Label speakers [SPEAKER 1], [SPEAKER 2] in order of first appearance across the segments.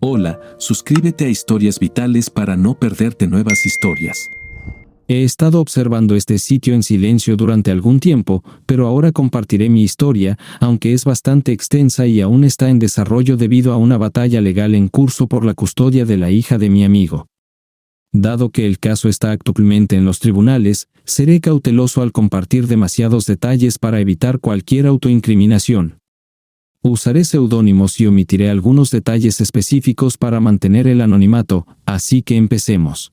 [SPEAKER 1] Hola, suscríbete a Historias Vitales para no perderte nuevas historias.
[SPEAKER 2] He estado observando este sitio en silencio durante algún tiempo, pero ahora compartiré mi historia, aunque es bastante extensa y aún está en desarrollo debido a una batalla legal en curso por la custodia de la hija de mi amigo. Dado que el caso está actualmente en los tribunales, seré cauteloso al compartir demasiados detalles para evitar cualquier autoincriminación. Usaré seudónimos y omitiré algunos detalles específicos para mantener el anonimato, así que empecemos.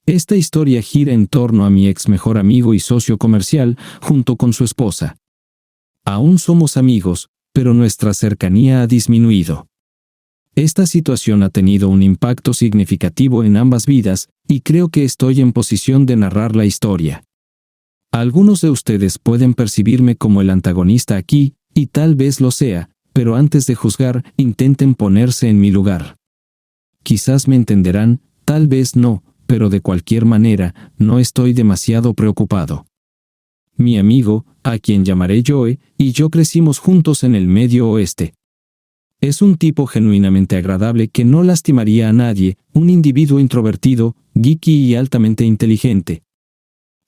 [SPEAKER 2] Esta historia gira en torno a mi ex mejor amigo y socio comercial, junto con su esposa. Aún somos amigos, pero nuestra cercanía ha disminuido. Esta situación ha tenido un impacto significativo en ambas vidas, y creo que estoy en posición de narrar la historia. Algunos de ustedes pueden percibirme como el antagonista aquí, y tal vez lo sea, pero antes de juzgar, intenten ponerse en mi lugar. Quizás me entenderán, tal vez no, pero de cualquier manera, no estoy demasiado preocupado. Mi amigo, a quien llamaré Joe, y yo crecimos juntos en el Medio Oeste. Es un tipo genuinamente agradable que no lastimaría a nadie, un individuo introvertido, geeky y altamente inteligente.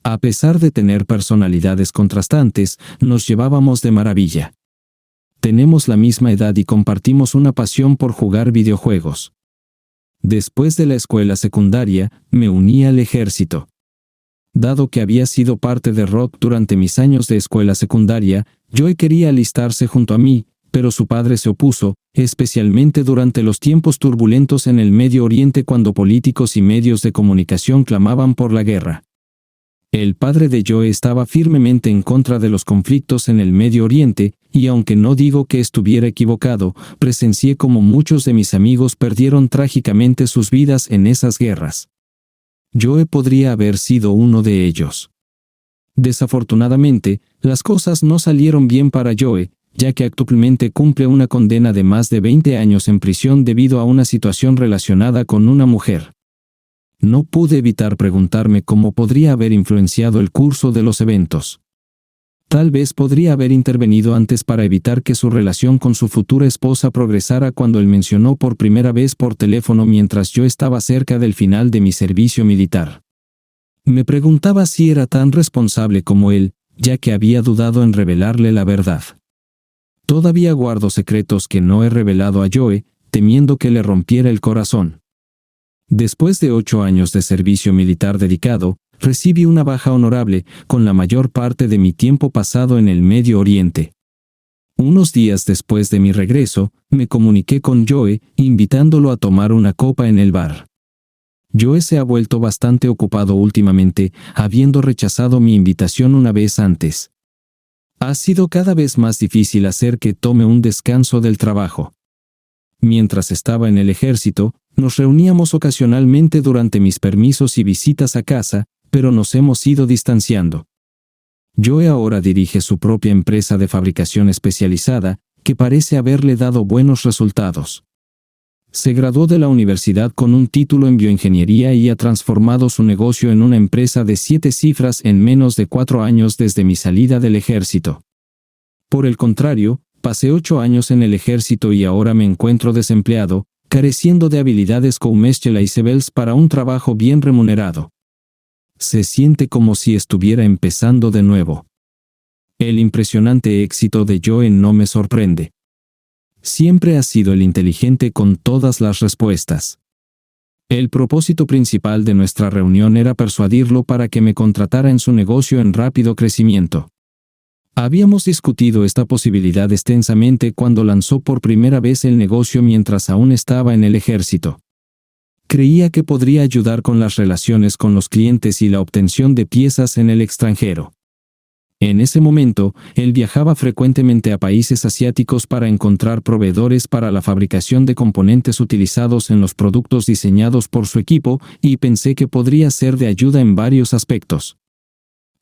[SPEAKER 2] A pesar de tener personalidades contrastantes, nos llevábamos de maravilla. Tenemos la misma edad y compartimos una pasión por jugar videojuegos. Después de la escuela secundaria, me uní al ejército. Dado que había sido parte de Rock durante mis años de escuela secundaria, Joe quería alistarse junto a mí, pero su padre se opuso, especialmente durante los tiempos turbulentos en el Medio Oriente cuando políticos y medios de comunicación clamaban por la guerra. El padre de Joe estaba firmemente en contra de los conflictos en el Medio Oriente, y aunque no digo que estuviera equivocado, presencié como muchos de mis amigos perdieron trágicamente sus vidas en esas guerras. Joe podría haber sido uno de ellos. Desafortunadamente, las cosas no salieron bien para Joe, ya que actualmente cumple una condena de más de 20 años en prisión debido a una situación relacionada con una mujer. No pude evitar preguntarme cómo podría haber influenciado el curso de los eventos. Tal vez podría haber intervenido antes para evitar que su relación con su futura esposa progresara cuando él mencionó por primera vez por teléfono mientras yo estaba cerca del final de mi servicio militar. Me preguntaba si era tan responsable como él, ya que había dudado en revelarle la verdad. Todavía guardo secretos que no he revelado a Joe, temiendo que le rompiera el corazón. Después de 8 años de servicio militar dedicado, recibí una baja honorable, con la mayor parte de mi tiempo pasado en el Medio Oriente. Unos días después de mi regreso, me comuniqué con Joe, invitándolo a tomar una copa en el bar. Joe se ha vuelto bastante ocupado últimamente, habiendo rechazado mi invitación una vez antes. Ha sido cada vez más difícil hacer que tome un descanso del trabajo. Mientras estaba en el ejército, nos reuníamos ocasionalmente durante mis permisos y visitas a casa, pero nos hemos ido distanciando. Joe ahora dirige su propia empresa de fabricación especializada, que parece haberle dado buenos resultados. Se graduó de la universidad con un título en bioingeniería y ha transformado su negocio en una empresa de 7 cifras en menos de 4 años desde mi salida del ejército. Por el contrario, pasé 8 años en el ejército y ahora me encuentro desempleado, careciendo de habilidades commercializables para un trabajo bien remunerado. Se siente como si estuviera empezando de nuevo. El impresionante éxito de Joe no me sorprende. Siempre ha sido el inteligente con todas las respuestas. El propósito principal de nuestra reunión era persuadirlo para que me contratara en su negocio en rápido crecimiento. Habíamos discutido esta posibilidad extensamente cuando lanzó por primera vez el negocio mientras aún estaba en el ejército. Creía que podría ayudar con las relaciones con los clientes y la obtención de piezas en el extranjero. En ese momento, él viajaba frecuentemente a países asiáticos para encontrar proveedores para la fabricación de componentes utilizados en los productos diseñados por su equipo, y pensé que podría ser de ayuda en varios aspectos.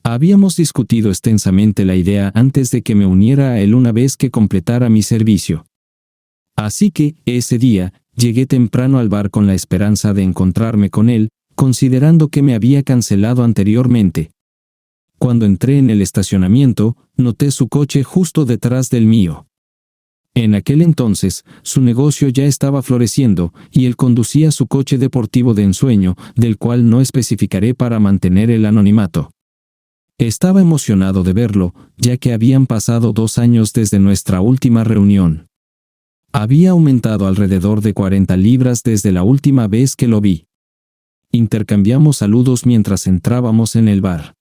[SPEAKER 2] Habíamos discutido extensamente la idea antes de que me uniera a él una vez que completara mi servicio. Así que, ese día, llegué temprano al bar con la esperanza de encontrarme con él, considerando que me había cancelado anteriormente. Cuando entré en el estacionamiento, noté su coche justo detrás del mío. En aquel entonces, su negocio ya estaba floreciendo, y él conducía su coche deportivo de ensueño, del cual no especificaré para mantener el anonimato. Estaba emocionado de verlo, ya que habían pasado 2 años desde nuestra última reunión. Había aumentado alrededor de 40 libras desde la última vez que lo vi. Intercambiamos saludos mientras entrábamos en el bar.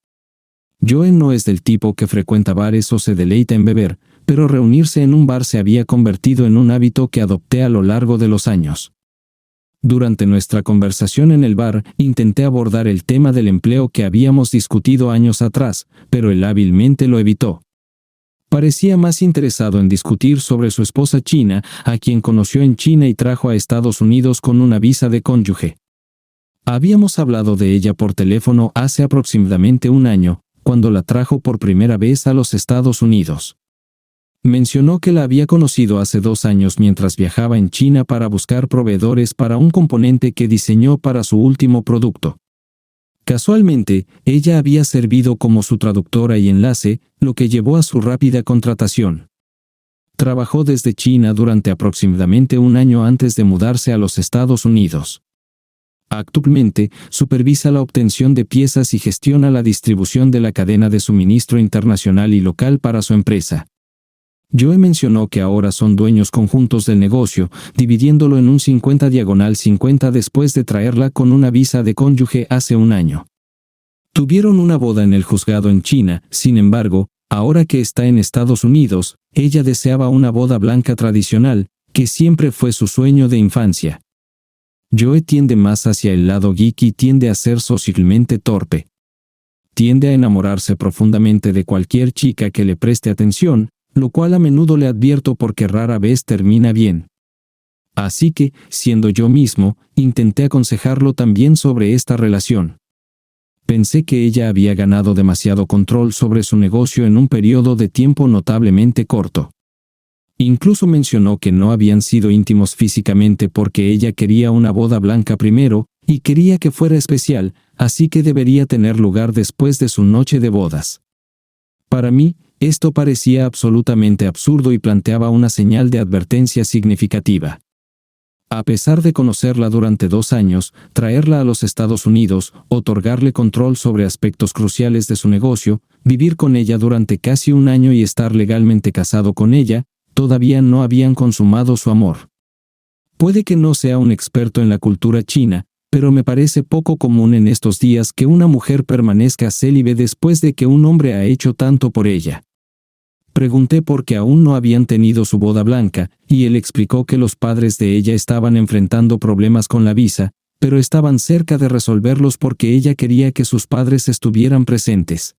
[SPEAKER 2] Joe no es del tipo que frecuenta bares o se deleita en beber, pero reunirse en un bar se había convertido en un hábito que adopté a lo largo de los años. Durante nuestra conversación en el bar, intenté abordar el tema del empleo que habíamos discutido años atrás, pero él hábilmente lo evitó. Parecía más interesado en discutir sobre su esposa china, a quien conoció en China y trajo a Estados Unidos con una visa de cónyuge. Habíamos hablado de ella por teléfono hace aproximadamente 1 año, cuando la trajo por primera vez a los Estados Unidos. Mencionó que la había conocido hace 2 años mientras viajaba en China para buscar proveedores para un componente que diseñó para su último producto. Casualmente, ella había servido como su traductora y enlace, lo que llevó a su rápida contratación. Trabajó desde China durante aproximadamente 1 año antes de mudarse a los Estados Unidos. Actualmente, supervisa la obtención de piezas y gestiona la distribución de la cadena de suministro internacional y local para su empresa. Joe mencionó que ahora son dueños conjuntos del negocio, dividiéndolo en un 50/50 después de traerla con una visa de cónyuge hace 1 año. Tuvieron una boda en el juzgado en China, sin embargo, ahora que está en Estados Unidos, ella deseaba una boda blanca tradicional, que siempre fue su sueño de infancia. Joe tiende más hacia el lado geek y tiende a ser socialmente torpe. Tiende a enamorarse profundamente de cualquier chica que le preste atención, lo cual a menudo le advierto porque rara vez termina bien. Así que, siendo yo mismo, intenté aconsejarlo también sobre esta relación. Pensé que ella había ganado demasiado control sobre su negocio en un periodo de tiempo notablemente corto. Incluso mencionó que no habían sido íntimos físicamente porque ella quería una boda blanca primero, y quería que fuera especial, así que debería tener lugar después de su noche de bodas. Para mí, esto parecía absolutamente absurdo y planteaba una señal de advertencia significativa. A pesar de conocerla durante 2 años, traerla a los Estados Unidos, otorgarle control sobre aspectos cruciales de su negocio, vivir con ella durante casi 1 año y estar legalmente casado con ella, todavía no habían consumado su amor. Puede que no sea un experto en la cultura china, pero me parece poco común en estos días que una mujer permanezca célibe después de que un hombre ha hecho tanto por ella. Pregunté por qué aún no habían tenido su boda blanca, y él explicó que los padres de ella estaban enfrentando problemas con la visa, pero estaban cerca de resolverlos porque ella quería que sus padres estuvieran presentes.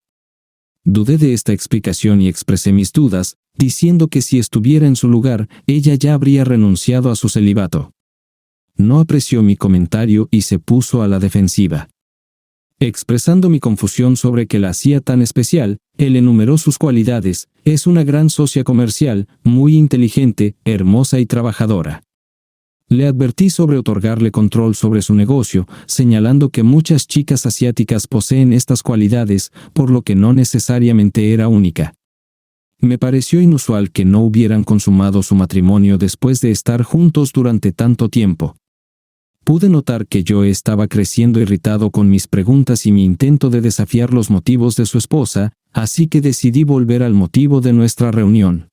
[SPEAKER 2] Dudé de esta explicación y expresé mis dudas, diciendo que si estuviera en su lugar, ella ya habría renunciado a su celibato. No apreció mi comentario y se puso a la defensiva. Expresando mi confusión sobre qué la hacía tan especial, él enumeró sus cualidades: es una gran socia comercial, muy inteligente, hermosa y trabajadora. Le advertí sobre otorgarle control sobre su negocio, señalando que muchas chicas asiáticas poseen estas cualidades, por lo que no necesariamente era única. Me pareció inusual que no hubieran consumado su matrimonio después de estar juntos durante tanto tiempo. Pude notar que yo estaba creciendo irritado con mis preguntas y mi intento de desafiar los motivos de su esposa, así que decidí volver al motivo de nuestra reunión.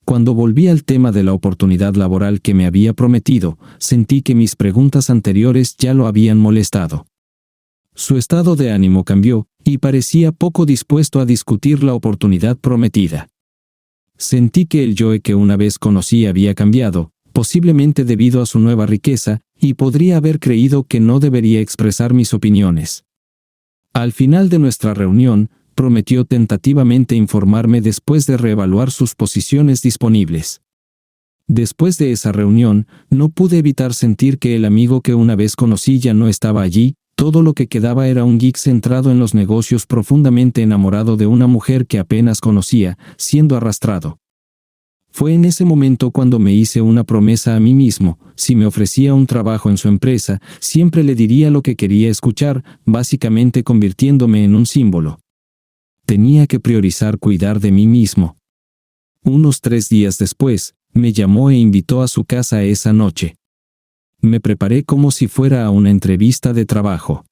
[SPEAKER 2] Cuando volví al tema de la oportunidad laboral que me había prometido, sentí que mis preguntas anteriores ya lo habían molestado. Su estado de ánimo cambió, y parecía poco dispuesto a discutir la oportunidad prometida. Sentí que el Joe que una vez conocí había cambiado, posiblemente debido a su nueva riqueza, y podría haber creído que no debería expresar mis opiniones. Al final de nuestra reunión, prometió tentativamente informarme después de reevaluar sus posiciones disponibles. Después de esa reunión, no pude evitar sentir que el amigo que una vez conocí ya no estaba allí. Todo lo que quedaba era un geek centrado en los negocios, profundamente enamorado de una mujer que apenas conocía, siendo arrastrado. Fue en ese momento cuando me hice una promesa a mí mismo: si me ofrecía un trabajo en su empresa, siempre le diría lo que quería escuchar, básicamente convirtiéndome en un símbolo. Tenía que priorizar cuidar de mí mismo. Unos 3 días después, me llamó e invitó a su casa esa noche. Me preparé como si fuera a una entrevista de trabajo.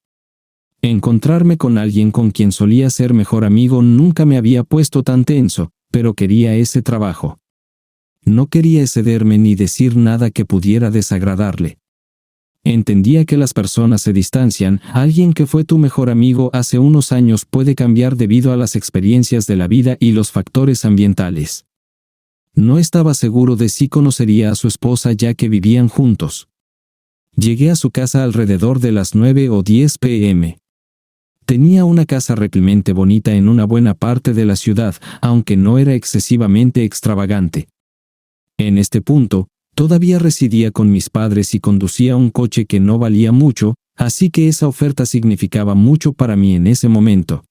[SPEAKER 2] Encontrarme con alguien con quien solía ser mejor amigo nunca me había puesto tan tenso, pero quería ese trabajo. No quería excederme ni decir nada que pudiera desagradarle. Entendía que las personas se distancian. Alguien que fue tu mejor amigo hace unos años puede cambiar debido a las experiencias de la vida y los factores ambientales. No estaba seguro de si conocería a su esposa ya que vivían juntos. Llegué a su casa alrededor de las 9 o 10 p.m. Tenía una casa realmente bonita en una buena parte de la ciudad, aunque no era excesivamente extravagante. En este punto, todavía residía con mis padres y conducía un coche que no valía mucho, así que esa oferta significaba mucho para mí en ese momento.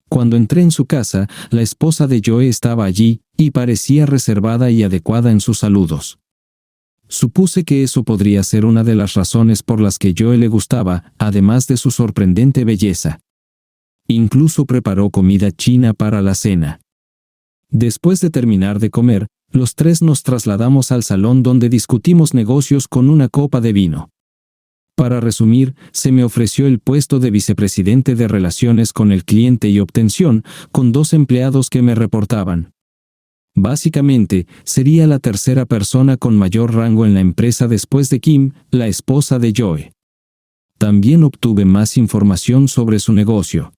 [SPEAKER 2] Cuando entré en su casa, la esposa de Joe estaba allí, y parecía reservada y adecuada en sus saludos. Supuse que eso podría ser una de las razones por las que Joe le gustaba, además de su sorprendente belleza. Incluso preparó comida china para la cena. Después de terminar de comer, los tres nos trasladamos al salón donde discutimos negocios con una copa de vino. Para resumir, se me ofreció el puesto de vicepresidente de Relaciones con el Cliente y Obtención, con 2 empleados que me reportaban. Básicamente, sería la tercera persona con mayor rango en la empresa después de Kim, la esposa de Joe. También obtuve más información sobre su negocio.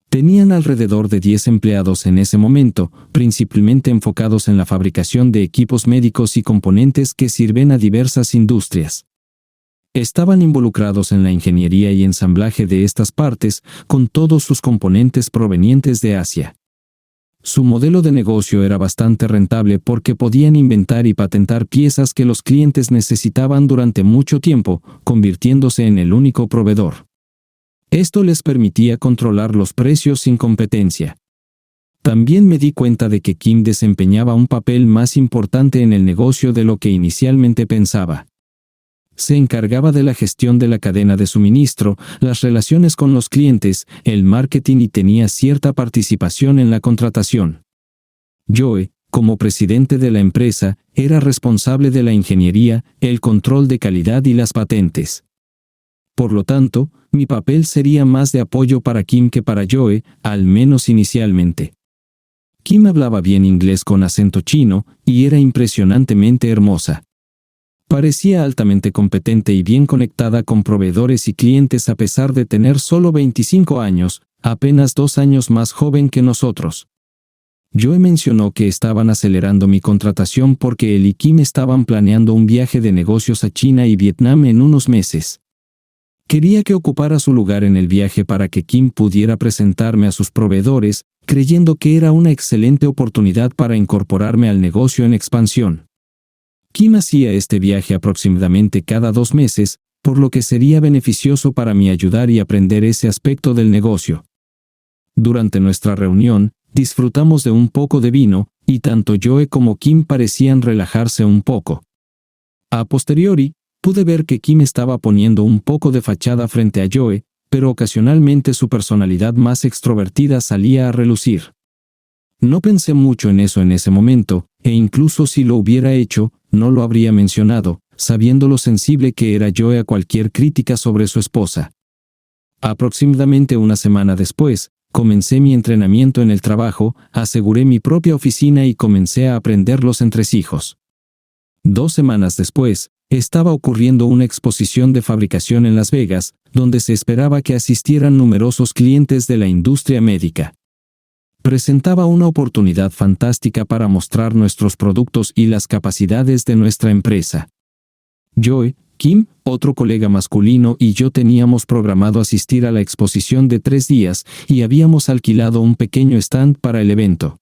[SPEAKER 2] Tenían alrededor de 10 empleados en ese momento, principalmente enfocados en la fabricación de equipos médicos y componentes que sirven a diversas industrias. Estaban involucrados en la ingeniería y ensamblaje de estas partes, con todos sus componentes provenientes de Asia. Su modelo de negocio era bastante rentable porque podían inventar y patentar piezas que los clientes necesitaban durante mucho tiempo, convirtiéndose en el único proveedor. Esto les permitía controlar los precios sin competencia. También me di cuenta de que Kim desempeñaba un papel más importante en el negocio de lo que inicialmente pensaba. Se encargaba de la gestión de la cadena de suministro, las relaciones con los clientes, el marketing y tenía cierta participación en la contratación. Joe, como presidente de la empresa, era responsable de la ingeniería, el control de calidad y las patentes. Por lo tanto, mi papel sería más de apoyo para Kim que para Joe, al menos inicialmente. Kim hablaba bien inglés con acento chino, y era impresionantemente hermosa. Parecía altamente competente y bien conectada con proveedores y clientes a pesar de tener solo 25 años, apenas 2 años más joven que nosotros. Joe mencionó que estaban acelerando mi contratación porque él y Kim estaban planeando un viaje de negocios a China y Vietnam en unos meses. Quería que ocupara su lugar en el viaje para que Kim pudiera presentarme a sus proveedores, creyendo que era una excelente oportunidad para incorporarme al negocio en expansión. Kim hacía este viaje aproximadamente cada 2 meses, por lo que sería beneficioso para mí ayudar y aprender ese aspecto del negocio. Durante nuestra reunión, disfrutamos de un poco de vino, y tanto Joe como Kim parecían relajarse un poco. A posteriori, pude ver que Kim estaba poniendo un poco de fachada frente a Joe, pero ocasionalmente su personalidad más extrovertida salía a relucir. No pensé mucho en eso en ese momento, e incluso si lo hubiera hecho, no lo habría mencionado, sabiendo lo sensible que era Joe a cualquier crítica sobre su esposa. Aproximadamente una semana después, comencé mi entrenamiento en el trabajo, aseguré mi propia oficina y comencé a aprender los entresijos. 2 semanas después, estaba ocurriendo una exposición de fabricación en Las Vegas, donde se esperaba que asistieran numerosos clientes de la industria médica. Presentaba una oportunidad fantástica para mostrar nuestros productos y las capacidades de nuestra empresa. Joe, Kim, otro colega masculino y yo teníamos programado asistir a la exposición de 3 días y habíamos alquilado un pequeño stand para el evento.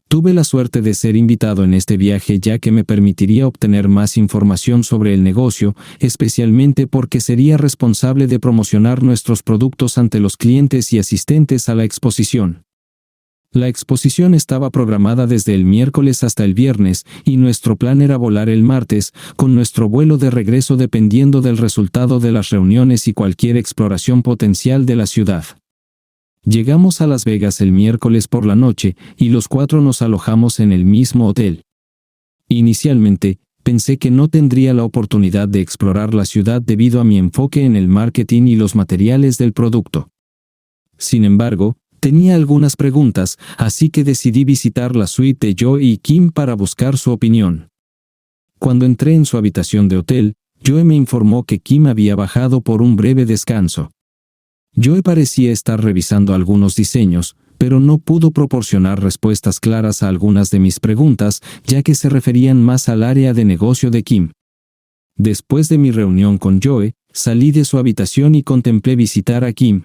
[SPEAKER 2] Tuve la suerte de ser invitado en este viaje ya que me permitiría obtener más información sobre el negocio, especialmente porque sería responsable de promocionar nuestros productos ante los clientes y asistentes a la exposición. La exposición estaba programada desde el miércoles hasta el viernes, y nuestro plan era volar el martes, con nuestro vuelo de regreso dependiendo del resultado de las reuniones y cualquier exploración potencial de la ciudad. Llegamos a Las Vegas el miércoles por la noche, y los 4 nos alojamos en el mismo hotel. Inicialmente, pensé que no tendría la oportunidad de explorar la ciudad debido a mi enfoque en el marketing y los materiales del producto. Sin embargo, tenía algunas preguntas, así que decidí visitar la suite de Joe y Kim para buscar su opinión. Cuando entré en su habitación de hotel, Joe me informó que Kim había bajado por un breve descanso. Joe parecía estar revisando algunos diseños, pero no pudo proporcionar respuestas claras a algunas de mis preguntas, ya que se referían más al área de negocio de Kim. Después de mi reunión con Joe, salí de su habitación y contemplé visitar a Kim.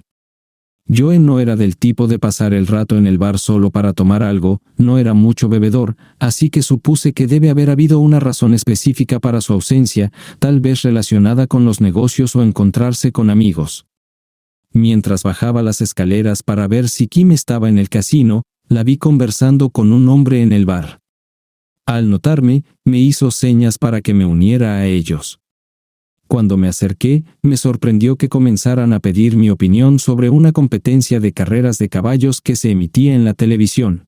[SPEAKER 2] Joe no era del tipo de pasar el rato en el bar solo para tomar algo, no era mucho bebedor, así que supuse que debe haber habido una razón específica para su ausencia, tal vez relacionada con los negocios o encontrarse con amigos. Mientras bajaba las escaleras para ver si Kim estaba en el casino, la vi conversando con un hombre en el bar. Al notarme, me hizo señas para que me uniera a ellos. Cuando me acerqué, me sorprendió que comenzaran a pedir mi opinión sobre una competencia de carreras de caballos que se emitía en la televisión.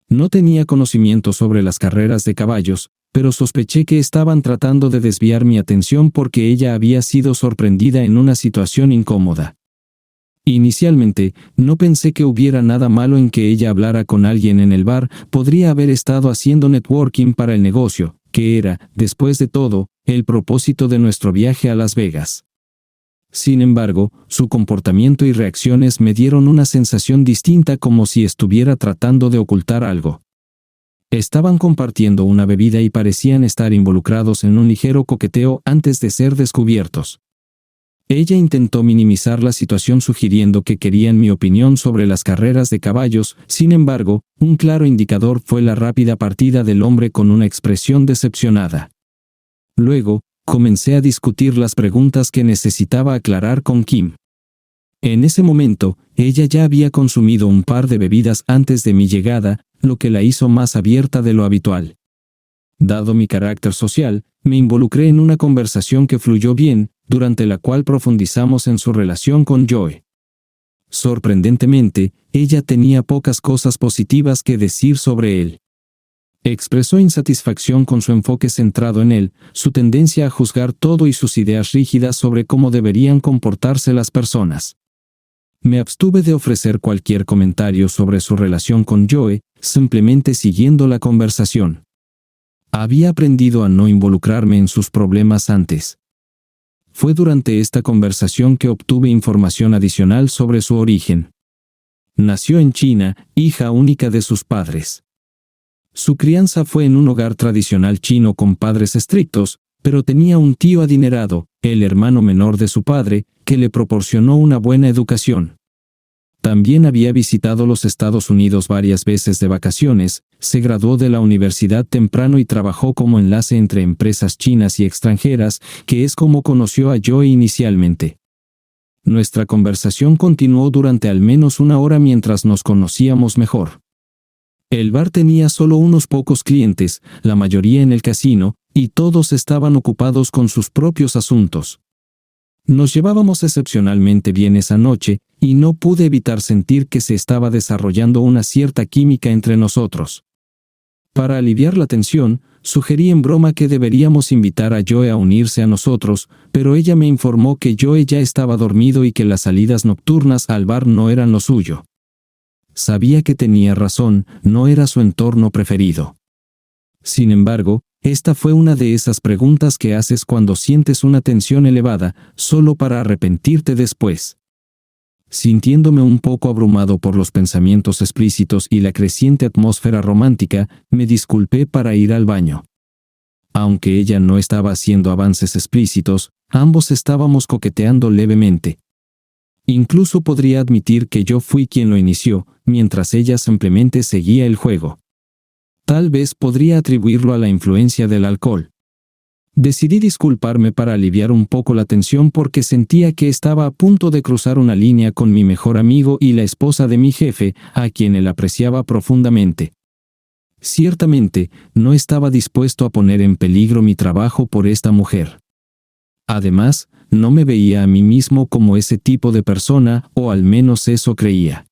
[SPEAKER 2] No tenía conocimiento sobre las carreras de caballos, pero sospeché que estaban tratando de desviar mi atención porque ella había sido sorprendida en una situación incómoda. Inicialmente, no pensé que hubiera nada malo en que ella hablara con alguien en el bar, podría haber estado haciendo networking para el negocio, que era, después de todo, el propósito de nuestro viaje a Las Vegas. Sin embargo, su comportamiento y reacciones me dieron una sensación distinta, como si estuviera tratando de ocultar algo. Estaban compartiendo una bebida y parecían estar involucrados en un ligero coqueteo antes de ser descubiertos. Ella intentó minimizar la situación sugiriendo que querían mi opinión sobre las carreras de caballos, sin embargo, un claro indicador fue la rápida partida del hombre con una expresión decepcionada. Luego, comencé a discutir las preguntas que necesitaba aclarar con Kim. En ese momento, ella ya había consumido un par de bebidas antes de mi llegada, lo que la hizo más abierta de lo habitual. Dado mi carácter social, me involucré en una conversación que fluyó bien, durante la cual profundizamos en su relación con Joe. Sorprendentemente, ella tenía pocas cosas positivas que decir sobre él. Expresó insatisfacción con su enfoque centrado en él, su tendencia a juzgar todo y sus ideas rígidas sobre cómo deberían comportarse las personas. Me abstuve de ofrecer cualquier comentario sobre su relación con Joe, simplemente siguiendo la conversación. Había aprendido a no involucrarme en sus problemas antes. Fue durante esta conversación que obtuve información adicional sobre su origen. Nació en China, hija única de sus padres. Su crianza fue en un hogar tradicional chino con padres estrictos, pero tenía un tío adinerado, el hermano menor de su padre, que le proporcionó una buena educación. También había visitado los Estados Unidos varias veces de vacaciones, se graduó de la universidad temprano y trabajó como enlace entre empresas chinas y extranjeras, que es como conoció a Joe inicialmente. Nuestra conversación continuó durante al menos una hora mientras nos conocíamos mejor. El bar tenía solo unos pocos clientes, la mayoría en el casino, y todos estaban ocupados con sus propios asuntos. Nos llevábamos excepcionalmente bien esa noche, y no pude evitar sentir que se estaba desarrollando una cierta química entre nosotros. Para aliviar la tensión, sugerí en broma que deberíamos invitar a Joe a unirse a nosotros, pero ella me informó que Joe ya estaba dormido y que las salidas nocturnas al bar no eran lo suyo. Sabía que tenía razón, no era su entorno preferido. Sin embargo, esta fue una de esas preguntas que haces cuando sientes una tensión elevada, solo para arrepentirte después. Sintiéndome un poco abrumado por los pensamientos explícitos y la creciente atmósfera romántica, me disculpé para ir al baño. Aunque ella no estaba haciendo avances explícitos, ambos estábamos coqueteando levemente. Incluso podría admitir que yo fui quien lo inició, mientras ella simplemente seguía el juego. Tal vez podría atribuirlo a la influencia del alcohol. Decidí disculparme para aliviar un poco la tensión porque sentía que estaba a punto de cruzar una línea con mi mejor amigo y la esposa de mi jefe, a quien él apreciaba profundamente. Ciertamente, no estaba dispuesto a poner en peligro mi trabajo por esta mujer. Además, no me veía a mí mismo como ese tipo de persona, o al menos eso creía.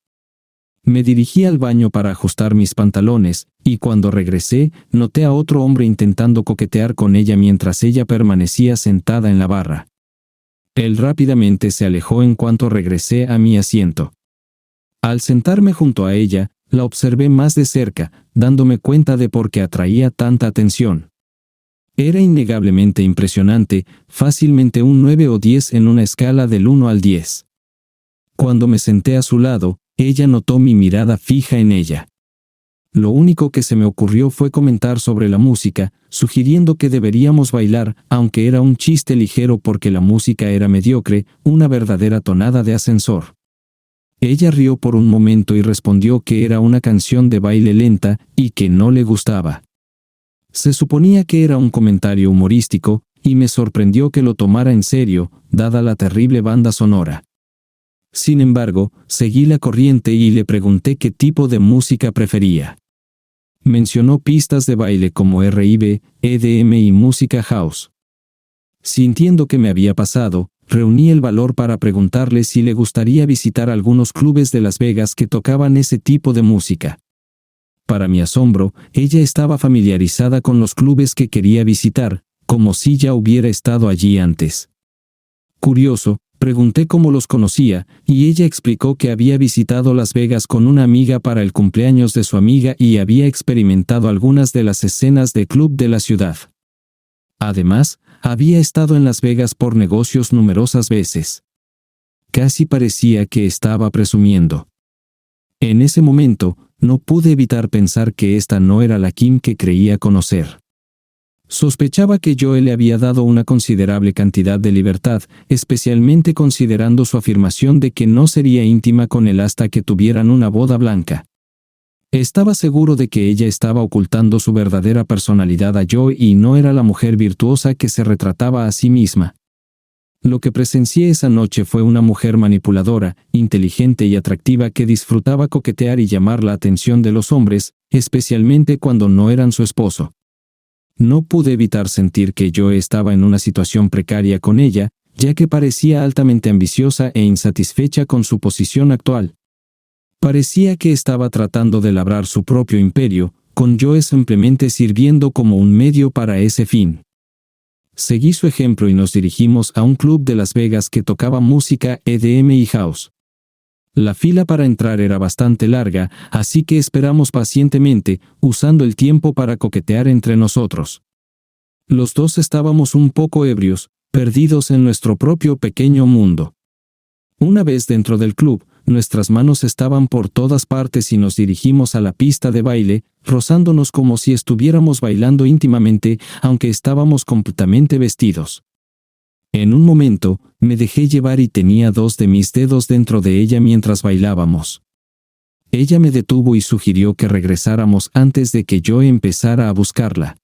[SPEAKER 2] Me dirigí al baño para ajustar mis pantalones, y cuando regresé, noté a otro hombre intentando coquetear con ella mientras ella permanecía sentada en la barra. Él rápidamente se alejó en cuanto regresé a mi asiento. Al sentarme junto a ella, la observé más de cerca, dándome cuenta de por qué atraía tanta atención. Era innegablemente impresionante, fácilmente un 9 o 10 en una escala del 1 al 10. Cuando me senté a su lado, ella notó mi mirada fija en ella. Lo único que se me ocurrió fue comentar sobre la música, sugiriendo que deberíamos bailar, aunque era un chiste ligero porque la música era mediocre, una verdadera tonada de ascensor. Ella rió por un momento y respondió que era una canción de baile lenta y que no le gustaba. Se suponía que era un comentario humorístico, y me sorprendió que lo tomara en serio, dada la terrible banda sonora. Sin embargo, seguí la corriente y le pregunté qué tipo de música prefería. Mencionó pistas de baile como R&B, EDM y música house. Sintiendo que me había pasado, reuní el valor para preguntarle si le gustaría visitar algunos clubes de Las Vegas que tocaban ese tipo de música. Para mi asombro, ella estaba familiarizada con los clubes que quería visitar, como si ya hubiera estado allí antes. Curioso, pregunté cómo los conocía, y ella explicó que había visitado Las Vegas con una amiga para el cumpleaños de su amiga y había experimentado algunas de las escenas de club de la ciudad. Además, había estado en Las Vegas por negocios numerosas veces. Casi parecía que estaba presumiendo. En ese momento, no pude evitar pensar que esta no era la Kim que creía conocer. Sospechaba que Joe le había dado una considerable cantidad de libertad, especialmente considerando su afirmación de que no sería íntima con él hasta que tuvieran una boda blanca. Estaba seguro de que ella estaba ocultando su verdadera personalidad a Joe y no era la mujer virtuosa que se retrataba a sí misma. Lo que presencié esa noche fue una mujer manipuladora, inteligente y atractiva que disfrutaba coquetear y llamar la atención de los hombres, especialmente cuando no eran su esposo. No pude evitar sentir que Joe estaba en una situación precaria con ella, ya que parecía altamente ambiciosa e insatisfecha con su posición actual. Parecía que estaba tratando de labrar su propio imperio, con Joe simplemente sirviendo como un medio para ese fin. Seguí su ejemplo y nos dirigimos a un club de Las Vegas que tocaba música EDM y house. La fila para entrar era bastante larga, así que esperamos pacientemente, usando el tiempo para coquetear entre nosotros. Los dos estábamos un poco ebrios, perdidos en nuestro propio pequeño mundo. Una vez dentro del club, nuestras manos estaban por todas partes y nos dirigimos a la pista de baile, rozándonos como si estuviéramos bailando íntimamente, aunque estábamos completamente vestidos. En un momento, me dejé llevar y tenía 2 de mis dedos dentro de ella mientras bailábamos. Ella me detuvo y sugirió que regresáramos antes de que yo empezara a buscarla.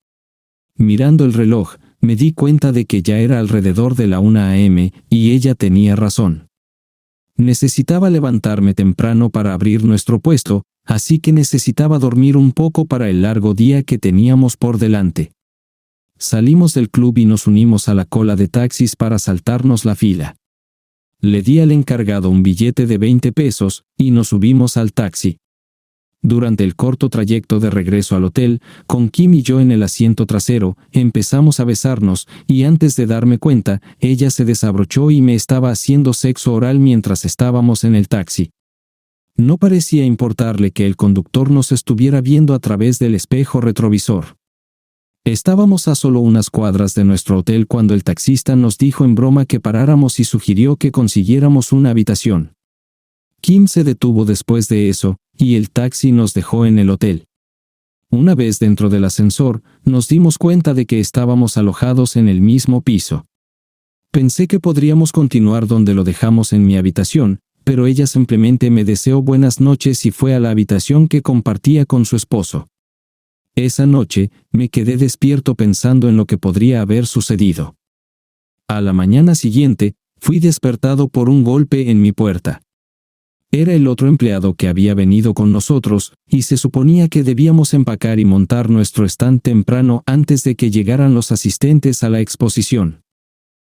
[SPEAKER 2] Mirando el reloj, me di cuenta de que ya era alrededor de la 1 a.m., y ella tenía razón. Necesitaba levantarme temprano para abrir nuestro puesto, así que necesitaba dormir un poco para el largo día que teníamos por delante. Salimos del club y nos unimos a la cola de taxis para saltarnos la fila. Le di al encargado un billete de 20 pesos, y nos subimos al taxi. Durante el corto trayecto de regreso al hotel, con Kim y yo en el asiento trasero, empezamos a besarnos, y antes de darme cuenta, ella se desabrochó y me estaba haciendo sexo oral mientras estábamos en el taxi. No parecía importarle que el conductor nos estuviera viendo a través del espejo retrovisor. Estábamos a solo unas cuadras de nuestro hotel cuando el taxista nos dijo en broma que paráramos y sugirió que consiguiéramos una habitación. Kim se detuvo después de eso, y el taxi nos dejó en el hotel. Una vez dentro del ascensor, nos dimos cuenta de que estábamos alojados en el mismo piso. Pensé que podríamos continuar donde lo dejamos en mi habitación, pero ella simplemente me deseó buenas noches y fue a la habitación que compartía con su esposo. Esa noche, me quedé despierto pensando en lo que podría haber sucedido. A la mañana siguiente, fui despertado por un golpe en mi puerta. Era el otro empleado que había venido con nosotros, y se suponía que debíamos empacar y montar nuestro stand temprano antes de que llegaran los asistentes a la exposición.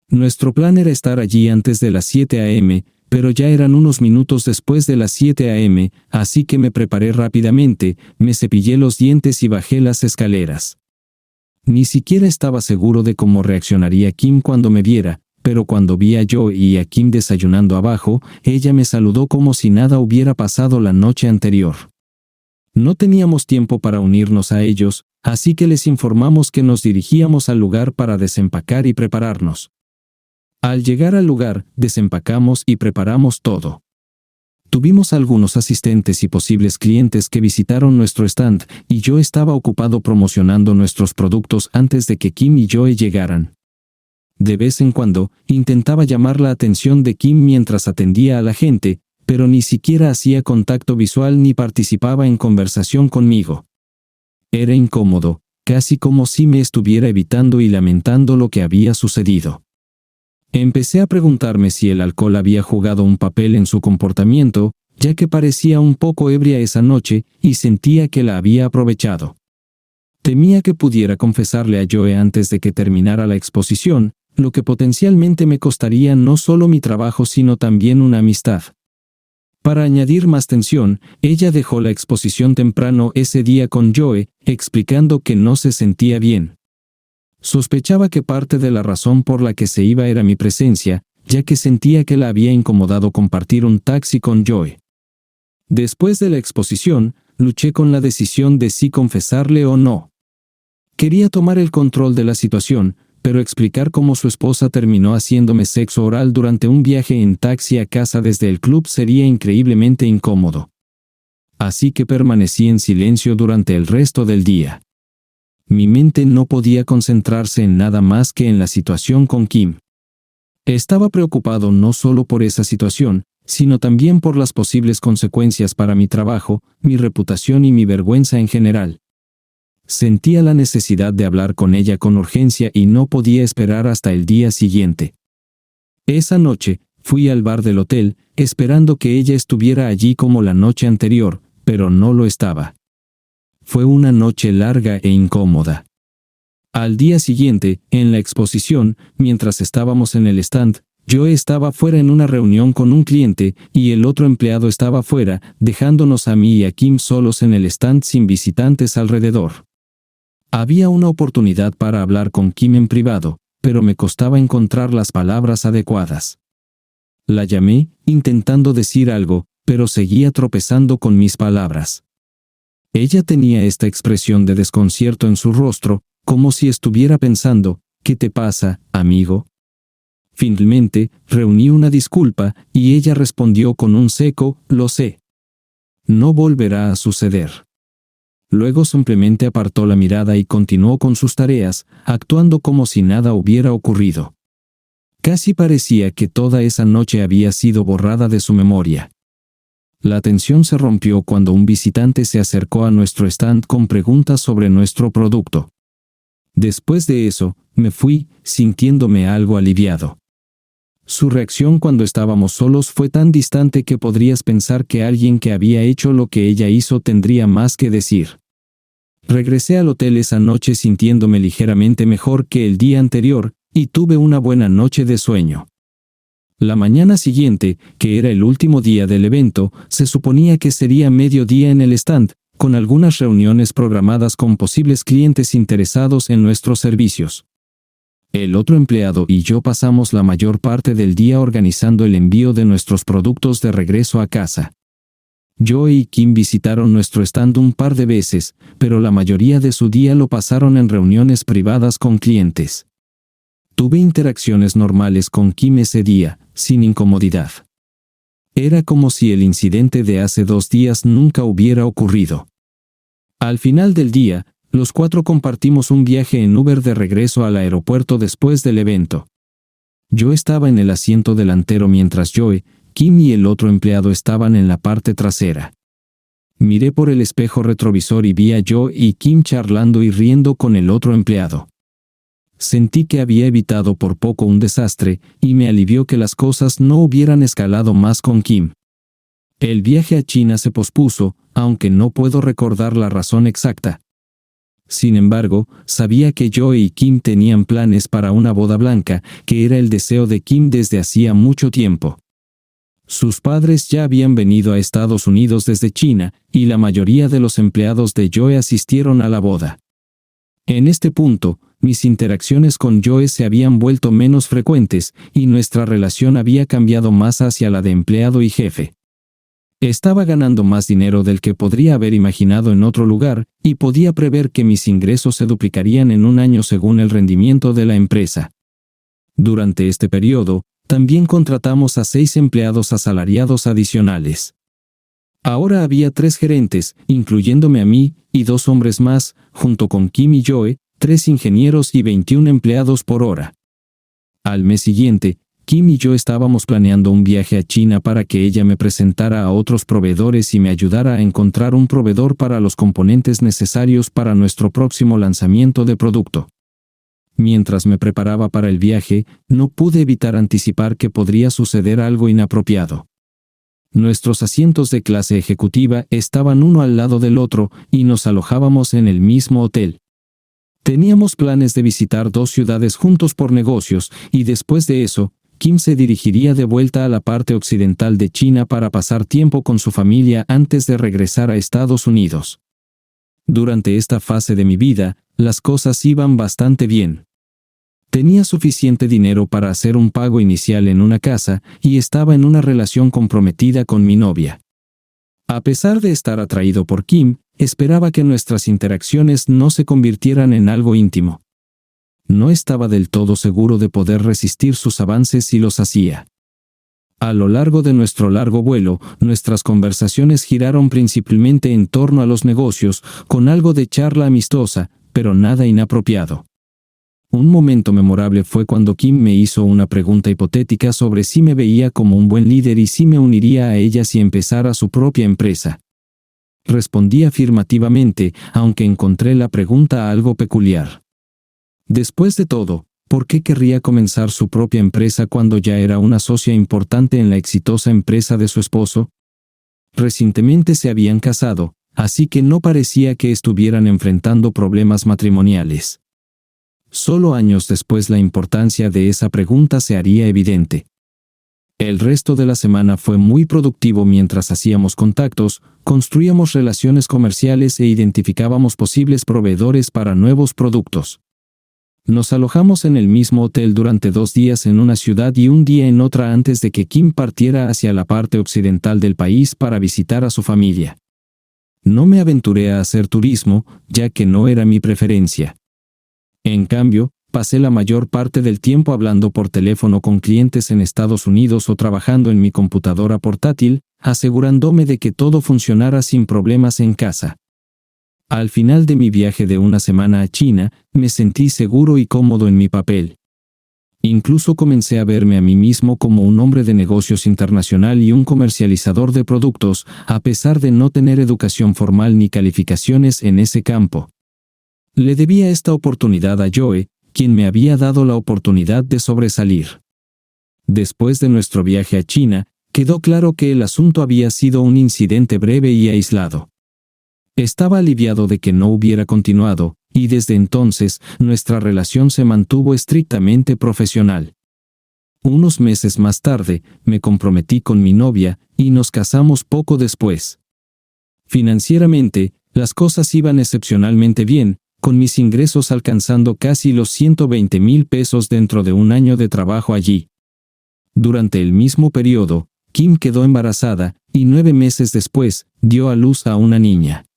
[SPEAKER 2] Nuestro plan era estar allí antes de las 7 a.m., pero ya eran unos minutos después de las 7 a.m., así que me preparé rápidamente, me cepillé los dientes y bajé las escaleras. Ni siquiera estaba seguro de cómo reaccionaría Kim cuando me viera, pero cuando vi a Joe y a Kim desayunando abajo, ella me saludó como si nada hubiera pasado la noche anterior. No teníamos tiempo para unirnos a ellos, así que les informamos que nos dirigíamos al lugar para desempacar y prepararnos. Al llegar al lugar, desempacamos y preparamos todo. Tuvimos algunos asistentes y posibles clientes que visitaron nuestro stand, y yo estaba ocupado promocionando nuestros productos antes de que Kim y Joe llegaran. De vez en cuando, intentaba llamar la atención de Kim mientras atendía a la gente, pero ni siquiera hacía contacto visual ni participaba en conversación conmigo. Era incómodo, casi como si me estuviera evitando y lamentando lo que había sucedido. Empecé a preguntarme si el alcohol había jugado un papel en su comportamiento, ya que parecía un poco ebria esa noche y sentía que la había aprovechado. Temía que pudiera confesarle a Joe antes de que terminara la exposición, lo que potencialmente me costaría no solo mi trabajo sino también una amistad. Para añadir más tensión, ella dejó la exposición temprano ese día con Joe, explicando que no se sentía bien. Sospechaba que parte de la razón por la que se iba era mi presencia, ya que sentía que la había incomodado compartir un taxi con Joe. Después de la exposición, luché con la decisión de si confesarle o no. Quería tomar el control de la situación, pero explicar cómo su esposa terminó haciéndome sexo oral durante un viaje en taxi a casa desde el club sería increíblemente incómodo. Así que permanecí en silencio durante el resto del día. Mi mente no podía concentrarse en nada más que en la situación con Kim. Estaba preocupado no solo por esa situación, sino también por las posibles consecuencias para mi trabajo, mi reputación y mi vergüenza en general. Sentía la necesidad de hablar con ella con urgencia y no podía esperar hasta el día siguiente. Esa noche, fui al bar del hotel, esperando que ella estuviera allí como la noche anterior, pero no lo estaba. Fue una noche larga e incómoda. Al día siguiente, en la exposición, mientras estábamos en el stand, yo estaba fuera en una reunión con un cliente y el otro empleado estaba fuera, dejándonos a mí y a Kim solos en el stand sin visitantes alrededor. Había una oportunidad para hablar con Kim en privado, pero me costaba encontrar las palabras adecuadas. La llamé, intentando decir algo, pero seguía tropezando con mis palabras. Ella tenía esta expresión de desconcierto en su rostro, como si estuviera pensando, ¿qué te pasa, amigo? Finalmente, reuní una disculpa, y ella respondió con un seco, lo sé. No volverá a suceder. Luego simplemente apartó la mirada y continuó con sus tareas, actuando como si nada hubiera ocurrido. Casi parecía que toda esa noche había sido borrada de su memoria. La tensión se rompió cuando un visitante se acercó a nuestro stand con preguntas sobre nuestro producto. Después de eso, me fui, sintiéndome algo aliviado. Su reacción cuando estábamos solos fue tan distante que podrías pensar que alguien que había hecho lo que ella hizo tendría más que decir. Regresé al hotel esa noche sintiéndome ligeramente mejor que el día anterior, y tuve una buena noche de sueño. La mañana siguiente, que era el último día del evento, se suponía que sería mediodía en el stand, con algunas reuniones programadas con posibles clientes interesados en nuestros servicios. El otro empleado y yo pasamos la mayor parte del día organizando el envío de nuestros productos de regreso a casa. Joe y Kim visitaron nuestro stand un par de veces, pero la mayoría de su día lo pasaron en reuniones privadas con clientes. Tuve interacciones normales con Kim ese día, sin incomodidad. Era como si el incidente de hace 2 días nunca hubiera ocurrido. Al final del día, los 4 compartimos un viaje en Uber de regreso al aeropuerto después del evento. Yo estaba en el asiento delantero mientras Joe, Kim y el otro empleado estaban en la parte trasera. Miré por el espejo retrovisor y vi a Joe y Kim charlando y riendo con el otro empleado. Sentí que había evitado por poco un desastre, y me alivió que las cosas no hubieran escalado más con Kim. El viaje a China se pospuso, aunque no puedo recordar la razón exacta. Sin embargo, sabía que Joe y Kim tenían planes para una boda blanca, que era el deseo de Kim desde hacía mucho tiempo. Sus padres ya habían venido a Estados Unidos desde China, y la mayoría de los empleados de Joe asistieron a la boda. En este punto, mis interacciones con Joe se habían vuelto menos frecuentes, y nuestra relación había cambiado más hacia la de empleado y jefe. Estaba ganando más dinero del que podría haber imaginado en otro lugar, y podía prever que mis ingresos se duplicarían en un año según el rendimiento de la empresa. Durante este periodo, también contratamos a 6 empleados asalariados adicionales. Ahora había 3 gerentes, incluyéndome a mí, y 2 hombres más, junto con Kim y Joe, 3 ingenieros y 21 empleados por hora. Al mes siguiente, Kim y yo estábamos planeando un viaje a China para que ella me presentara a otros proveedores y me ayudara a encontrar un proveedor para los componentes necesarios para nuestro próximo lanzamiento de producto. Mientras me preparaba para el viaje, no pude evitar anticipar que podría suceder algo inapropiado. Nuestros asientos de clase ejecutiva estaban uno al lado del otro y nos alojábamos en el mismo hotel. Teníamos planes de visitar 2 ciudades juntos por negocios, y después de eso, Kim se dirigiría de vuelta a la parte occidental de China para pasar tiempo con su familia antes de regresar a Estados Unidos. Durante esta fase de mi vida, las cosas iban bastante bien. Tenía suficiente dinero para hacer un pago inicial en una casa y estaba en una relación comprometida con mi novia. A pesar de estar atraído por Kim, esperaba que nuestras interacciones no se convirtieran en algo íntimo. No estaba del todo seguro de poder resistir sus avances si los hacía. A lo largo de nuestro largo vuelo, nuestras conversaciones giraron principalmente en torno a los negocios, con algo de charla amistosa, pero nada inapropiado. Un momento memorable fue cuando Kim me hizo una pregunta hipotética sobre si me veía como un buen líder y si me uniría a ella si empezara su propia empresa. Respondí afirmativamente, aunque encontré la pregunta algo peculiar. Después de todo, ¿por qué querría comenzar su propia empresa cuando ya era una socia importante en la exitosa empresa de su esposo? Recientemente se habían casado, así que no parecía que estuvieran enfrentando problemas matrimoniales. Solo años después la importancia de esa pregunta se haría evidente. El resto de la semana fue muy productivo mientras hacíamos contactos, construíamos relaciones comerciales e identificábamos posibles proveedores para nuevos productos. Nos alojamos en el mismo hotel durante 2 días en una ciudad y un día en otra antes de que Kim partiera hacia la parte occidental del país para visitar a su familia. No me aventuré a hacer turismo, ya que no era mi preferencia. En cambio, pasé la mayor parte del tiempo hablando por teléfono con clientes en Estados Unidos o trabajando en mi computadora portátil, asegurándome de que todo funcionara sin problemas en casa. Al final de mi viaje de una semana a China, me sentí seguro y cómodo en mi papel. Incluso comencé a verme a mí mismo como un hombre de negocios internacional y un comercializador de productos, a pesar de no tener educación formal ni calificaciones en ese campo. Le debía esta oportunidad a Joe, quien me había dado la oportunidad de sobresalir. Después de nuestro viaje a China, quedó claro que el asunto había sido un incidente breve y aislado. Estaba aliviado de que no hubiera continuado, y desde entonces, nuestra relación se mantuvo estrictamente profesional. Unos meses más tarde, me comprometí con mi novia, y nos casamos poco después. Financieramente, las cosas iban excepcionalmente bien, con mis ingresos alcanzando casi los 120,000 pesos dentro de un año de trabajo allí. Durante el mismo periodo, Kim quedó embarazada, y 9 meses después, dio a luz a una niña.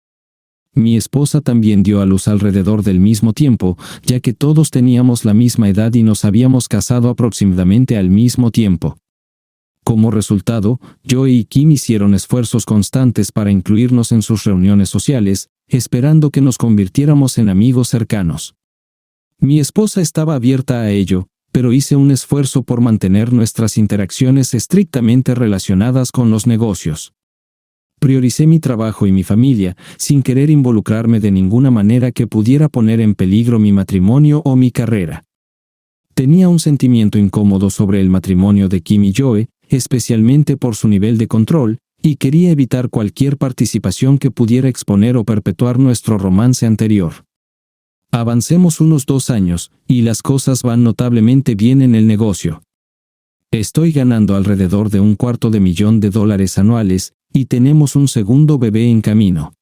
[SPEAKER 2] Mi esposa también dio a luz alrededor del mismo tiempo, ya que todos teníamos la misma edad y nos habíamos casado aproximadamente al mismo tiempo. Como resultado, Joe y Kim hicieron esfuerzos constantes para incluirnos en sus reuniones sociales, esperando que nos convirtiéramos en amigos cercanos. Mi esposa estaba abierta a ello, pero hice un esfuerzo por mantener nuestras interacciones estrictamente relacionadas con los negocios. Prioricé mi trabajo y mi familia, sin querer involucrarme de ninguna manera que pudiera poner en peligro mi matrimonio o mi carrera. Tenía un sentimiento incómodo sobre el matrimonio de Kim y Joe, especialmente por su nivel de control, y quería evitar cualquier participación que pudiera exponer o perpetuar nuestro romance anterior. Avancemos unos 2 años, y las cosas van notablemente bien en el negocio. Estoy ganando alrededor de $250,000 anuales, y tenemos un segundo bebé en camino.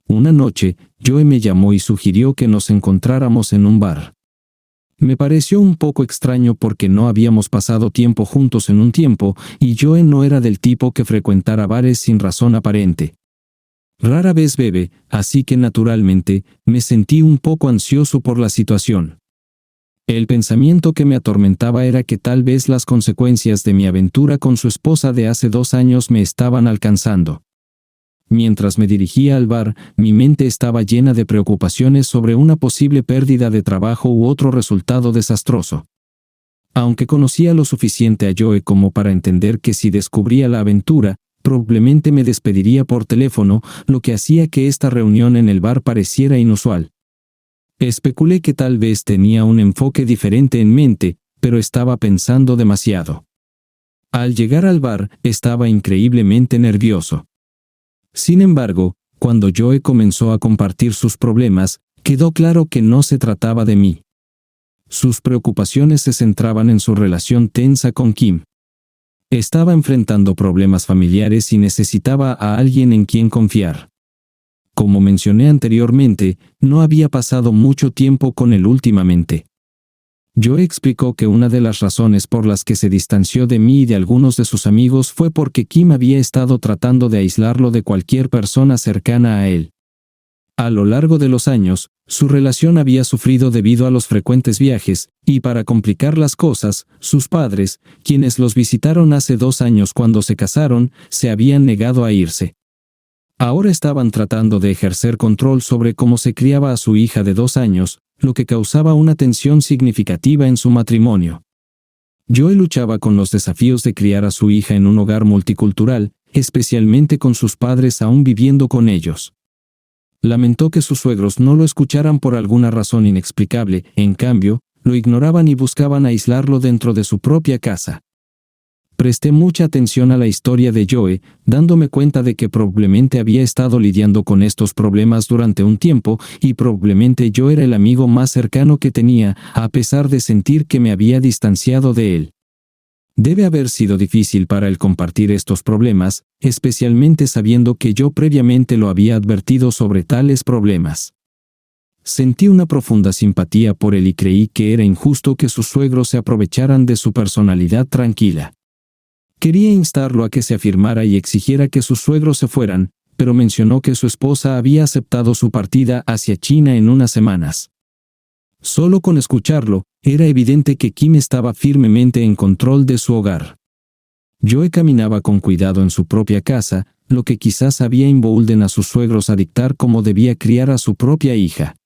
[SPEAKER 2] Una noche, Joe me llamó y sugirió que nos encontráramos en un bar. Me pareció un poco extraño porque no habíamos pasado tiempo juntos en un tiempo, y Joe no era del tipo que frecuentara bares sin razón aparente. Rara vez bebe, así que naturalmente, me sentí un poco ansioso por la situación. El pensamiento que me atormentaba era que tal vez las consecuencias de mi aventura con su esposa de hace 2 años me estaban alcanzando. Mientras me dirigía al bar, mi mente estaba llena de preocupaciones sobre una posible pérdida de trabajo u otro resultado desastroso. Aunque conocía lo suficiente a Joe como para entender que si descubría la aventura, probablemente me despediría por teléfono, lo que hacía que esta reunión en el bar pareciera inusual. Especulé que tal vez tenía un enfoque diferente en mente, pero estaba pensando demasiado. Al llegar al bar, estaba increíblemente nervioso. Sin embargo, cuando Joe comenzó a compartir sus problemas, quedó claro que no se trataba de mí. Sus preocupaciones se centraban en su relación tensa con Kim. Estaba enfrentando problemas familiares y necesitaba a alguien en quien confiar. Como mencioné anteriormente, no había pasado mucho tiempo con él últimamente. Joe explicó que una de las razones por las que se distanció de mí y de algunos de sus amigos fue porque Kim había estado tratando de aislarlo de cualquier persona cercana a él. A lo largo de los años, su relación había sufrido debido a los frecuentes viajes, y para complicar las cosas, sus padres, quienes los visitaron hace 2 años cuando se casaron, se habían negado a irse. Ahora estaban tratando de ejercer control sobre cómo se criaba a su hija de 2 años, lo que causaba una tensión significativa en su matrimonio. Joe luchaba con los desafíos de criar a su hija en un hogar multicultural, especialmente con sus padres aún viviendo con ellos. Lamentó que sus suegros no lo escucharan por alguna razón inexplicable, en cambio, lo ignoraban y buscaban aislarlo dentro de su propia casa. Presté mucha atención a la historia de Joe, dándome cuenta de que probablemente había estado lidiando con estos problemas durante un tiempo, y probablemente yo era el amigo más cercano que tenía, a pesar de sentir que me había distanciado de él. Debe haber sido difícil para él compartir estos problemas, especialmente sabiendo que yo previamente lo había advertido sobre tales problemas. Sentí una profunda simpatía por él y creí que era injusto que sus suegros se aprovecharan de su personalidad tranquila. Quería instarlo a que se afirmara y exigiera que sus suegros se fueran, pero mencionó que su esposa había aceptado su partida hacia China en unas semanas. Solo con escucharlo, era evidente que Kim estaba firmemente en control de su hogar. Joe caminaba con cuidado en su propia casa, lo que quizás había emboldenado a sus suegros a dictar cómo debía criar a su propia hija.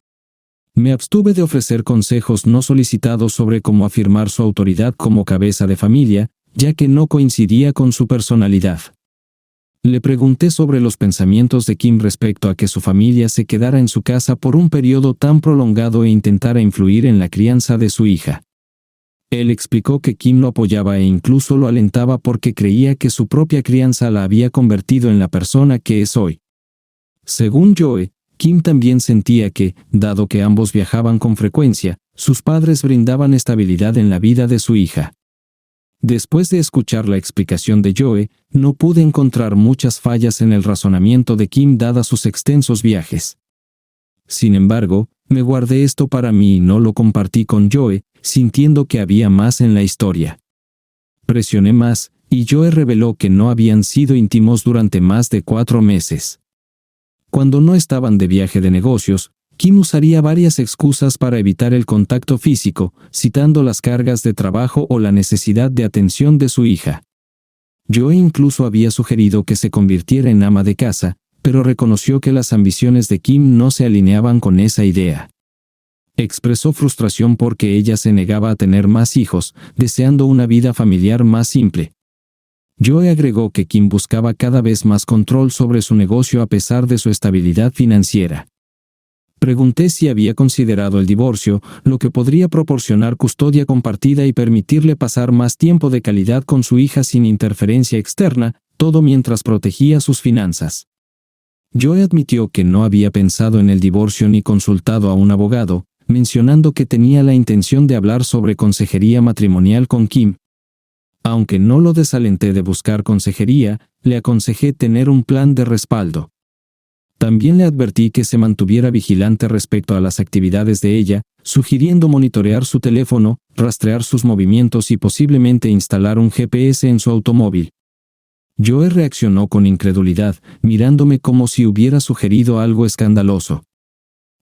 [SPEAKER 2] Me abstuve de ofrecer consejos no solicitados sobre cómo afirmar su autoridad como cabeza de familia, ya que no coincidía con su personalidad. Le pregunté sobre los pensamientos de Kim respecto a que su familia se quedara en su casa por un periodo tan prolongado e intentara influir en la crianza de su hija. Él explicó que Kim lo apoyaba e incluso lo alentaba porque creía que su propia crianza la había convertido en la persona que es hoy. Según Joe, Kim también sentía que, dado que ambos viajaban con frecuencia, sus padres brindaban estabilidad en la vida de su hija. Después de escuchar la explicación de Joe, no pude encontrar muchas fallas en el razonamiento de Kim dadas sus extensos viajes. Sin embargo, me guardé esto para mí y no lo compartí con Joe, sintiendo que había más en la historia. Presioné más, y Joe reveló que no habían sido íntimos durante más de 4 meses. Cuando no estaban de viaje de negocios, Kim usaría varias excusas para evitar el contacto físico, citando las cargas de trabajo o la necesidad de atención de su hija. Joe incluso había sugerido que se convirtiera en ama de casa, pero reconoció que las ambiciones de Kim no se alineaban con esa idea. Expresó frustración porque ella se negaba a tener más hijos, deseando una vida familiar más simple. Joe agregó que Kim buscaba cada vez más control sobre su negocio a pesar de su estabilidad financiera. Pregunté si había considerado el divorcio, lo que podría proporcionar custodia compartida y permitirle pasar más tiempo de calidad con su hija sin interferencia externa, todo mientras protegía sus finanzas. Joe admitió que no había pensado en el divorcio ni consultado a un abogado, mencionando que tenía la intención de hablar sobre consejería matrimonial con Kim. Aunque no lo desalenté de buscar consejería, le aconsejé tener un plan de respaldo. También le advertí que se mantuviera vigilante respecto a las actividades de ella, sugiriendo monitorear su teléfono, rastrear sus movimientos y posiblemente instalar un GPS en su automóvil. Joe reaccionó con incredulidad, mirándome como si hubiera sugerido algo escandaloso.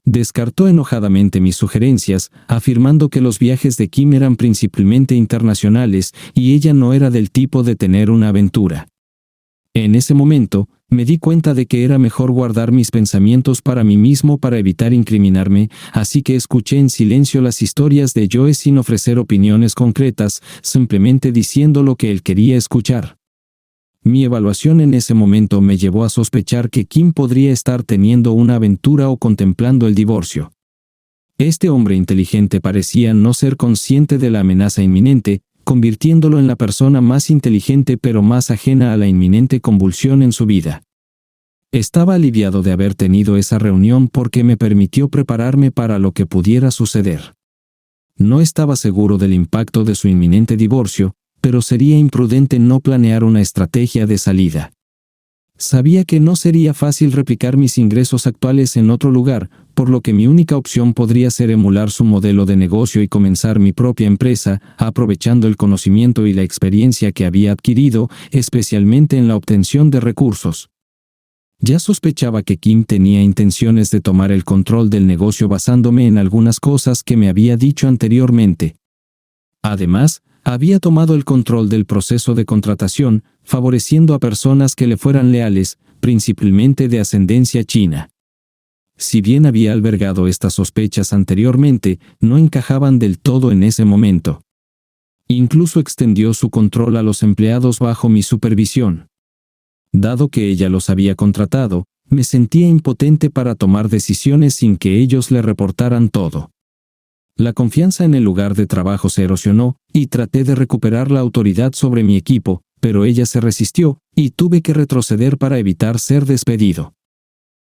[SPEAKER 2] Descartó enojadamente mis sugerencias, afirmando que los viajes de Kim eran principalmente internacionales y ella no era del tipo de tener una aventura. En ese momento, me di cuenta de que era mejor guardar mis pensamientos para mí mismo para evitar incriminarme, así que escuché en silencio las historias de Joe sin ofrecer opiniones concretas, simplemente diciendo lo que él quería escuchar. Mi evaluación en ese momento me llevó a sospechar que Kim podría estar teniendo una aventura o contemplando el divorcio. Este hombre inteligente parecía no ser consciente de la amenaza inminente, convirtiéndolo en la persona más inteligente pero más ajena a la inminente convulsión en su vida. Estaba aliviado de haber tenido esa reunión porque me permitió prepararme para lo que pudiera suceder. No estaba seguro del impacto de su inminente divorcio, pero sería imprudente no planear una estrategia de salida. Sabía que no sería fácil replicar mis ingresos actuales en otro lugar, por lo que mi única opción podría ser emular su modelo de negocio y comenzar mi propia empresa, aprovechando el conocimiento y la experiencia que había adquirido, especialmente en la obtención de recursos. Ya sospechaba que Kim tenía intenciones de tomar el control del negocio basándome en algunas cosas que me había dicho anteriormente. Además, había tomado el control del proceso de contratación, favoreciendo a personas que le fueran leales, principalmente de ascendencia china. Si bien había albergado estas sospechas anteriormente, no encajaban del todo en ese momento. Incluso extendió su control a los empleados bajo mi supervisión. Dado que ella los había contratado, me sentía impotente para tomar decisiones sin que ellos le reportaran todo. La confianza en el lugar de trabajo se erosionó, y traté de recuperar la autoridad sobre mi equipo, pero ella se resistió, y tuve que retroceder para evitar ser despedido.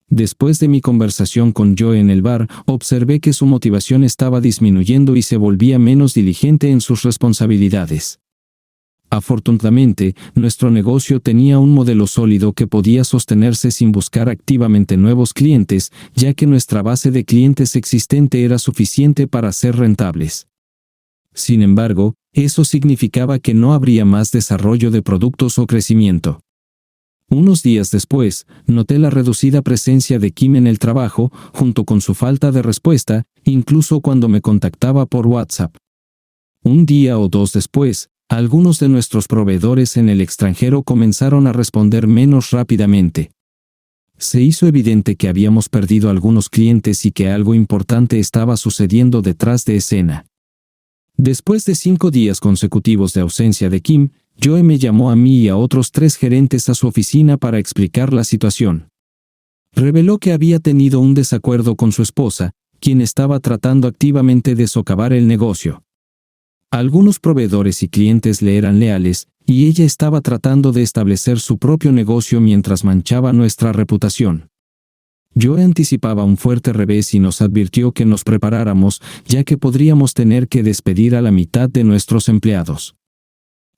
[SPEAKER 2] Después de mi conversación con Joe en el bar, observé que su motivación estaba disminuyendo y se volvía menos diligente en sus responsabilidades. Afortunadamente, nuestro negocio tenía un modelo sólido que podía sostenerse sin buscar activamente nuevos clientes, ya que nuestra base de clientes existente era suficiente para ser rentables. Sin embargo, eso significaba que no habría más desarrollo de productos o crecimiento. Unos días después, noté la reducida presencia de Kim en el trabajo, junto con su falta de respuesta, incluso cuando me contactaba por WhatsApp. Un día o dos después, algunos de nuestros proveedores en el extranjero comenzaron a responder menos rápidamente. Se hizo evidente que habíamos perdido algunos clientes y que algo importante estaba sucediendo detrás de escena. Después de 5 días consecutivos de ausencia de Kim, Joe me llamó a mí y a otros 3 gerentes a su oficina para explicar la situación. Reveló que había tenido un desacuerdo con su esposa, quien estaba tratando activamente de socavar el negocio. Algunos proveedores y clientes le eran leales, y ella estaba tratando de establecer su propio negocio mientras manchaba nuestra reputación. Joe anticipaba un fuerte revés y nos advirtió que nos preparáramos, ya que podríamos tener que despedir a la mitad de nuestros empleados.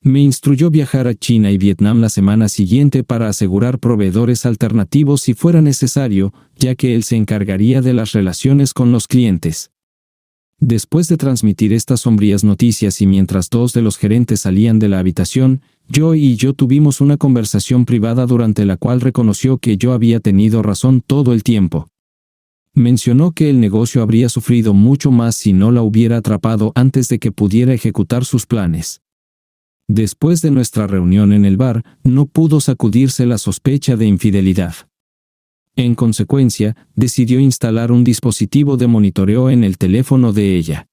[SPEAKER 2] Me instruyó viajar a China y Vietnam la semana siguiente para asegurar proveedores alternativos si fuera necesario, ya que él se encargaría de las relaciones con los clientes. Después de transmitir estas sombrías noticias y mientras 2 de los gerentes salían de la habitación, Joe y yo tuvimos una conversación privada durante la cual reconoció que yo había tenido razón todo el tiempo. Mencionó que el negocio habría sufrido mucho más si no la hubiera atrapado antes de que pudiera ejecutar sus planes. Después de nuestra reunión en el bar, no pudo sacudirse la sospecha de infidelidad. En consecuencia, decidió instalar un dispositivo de monitoreo en el teléfono de ella.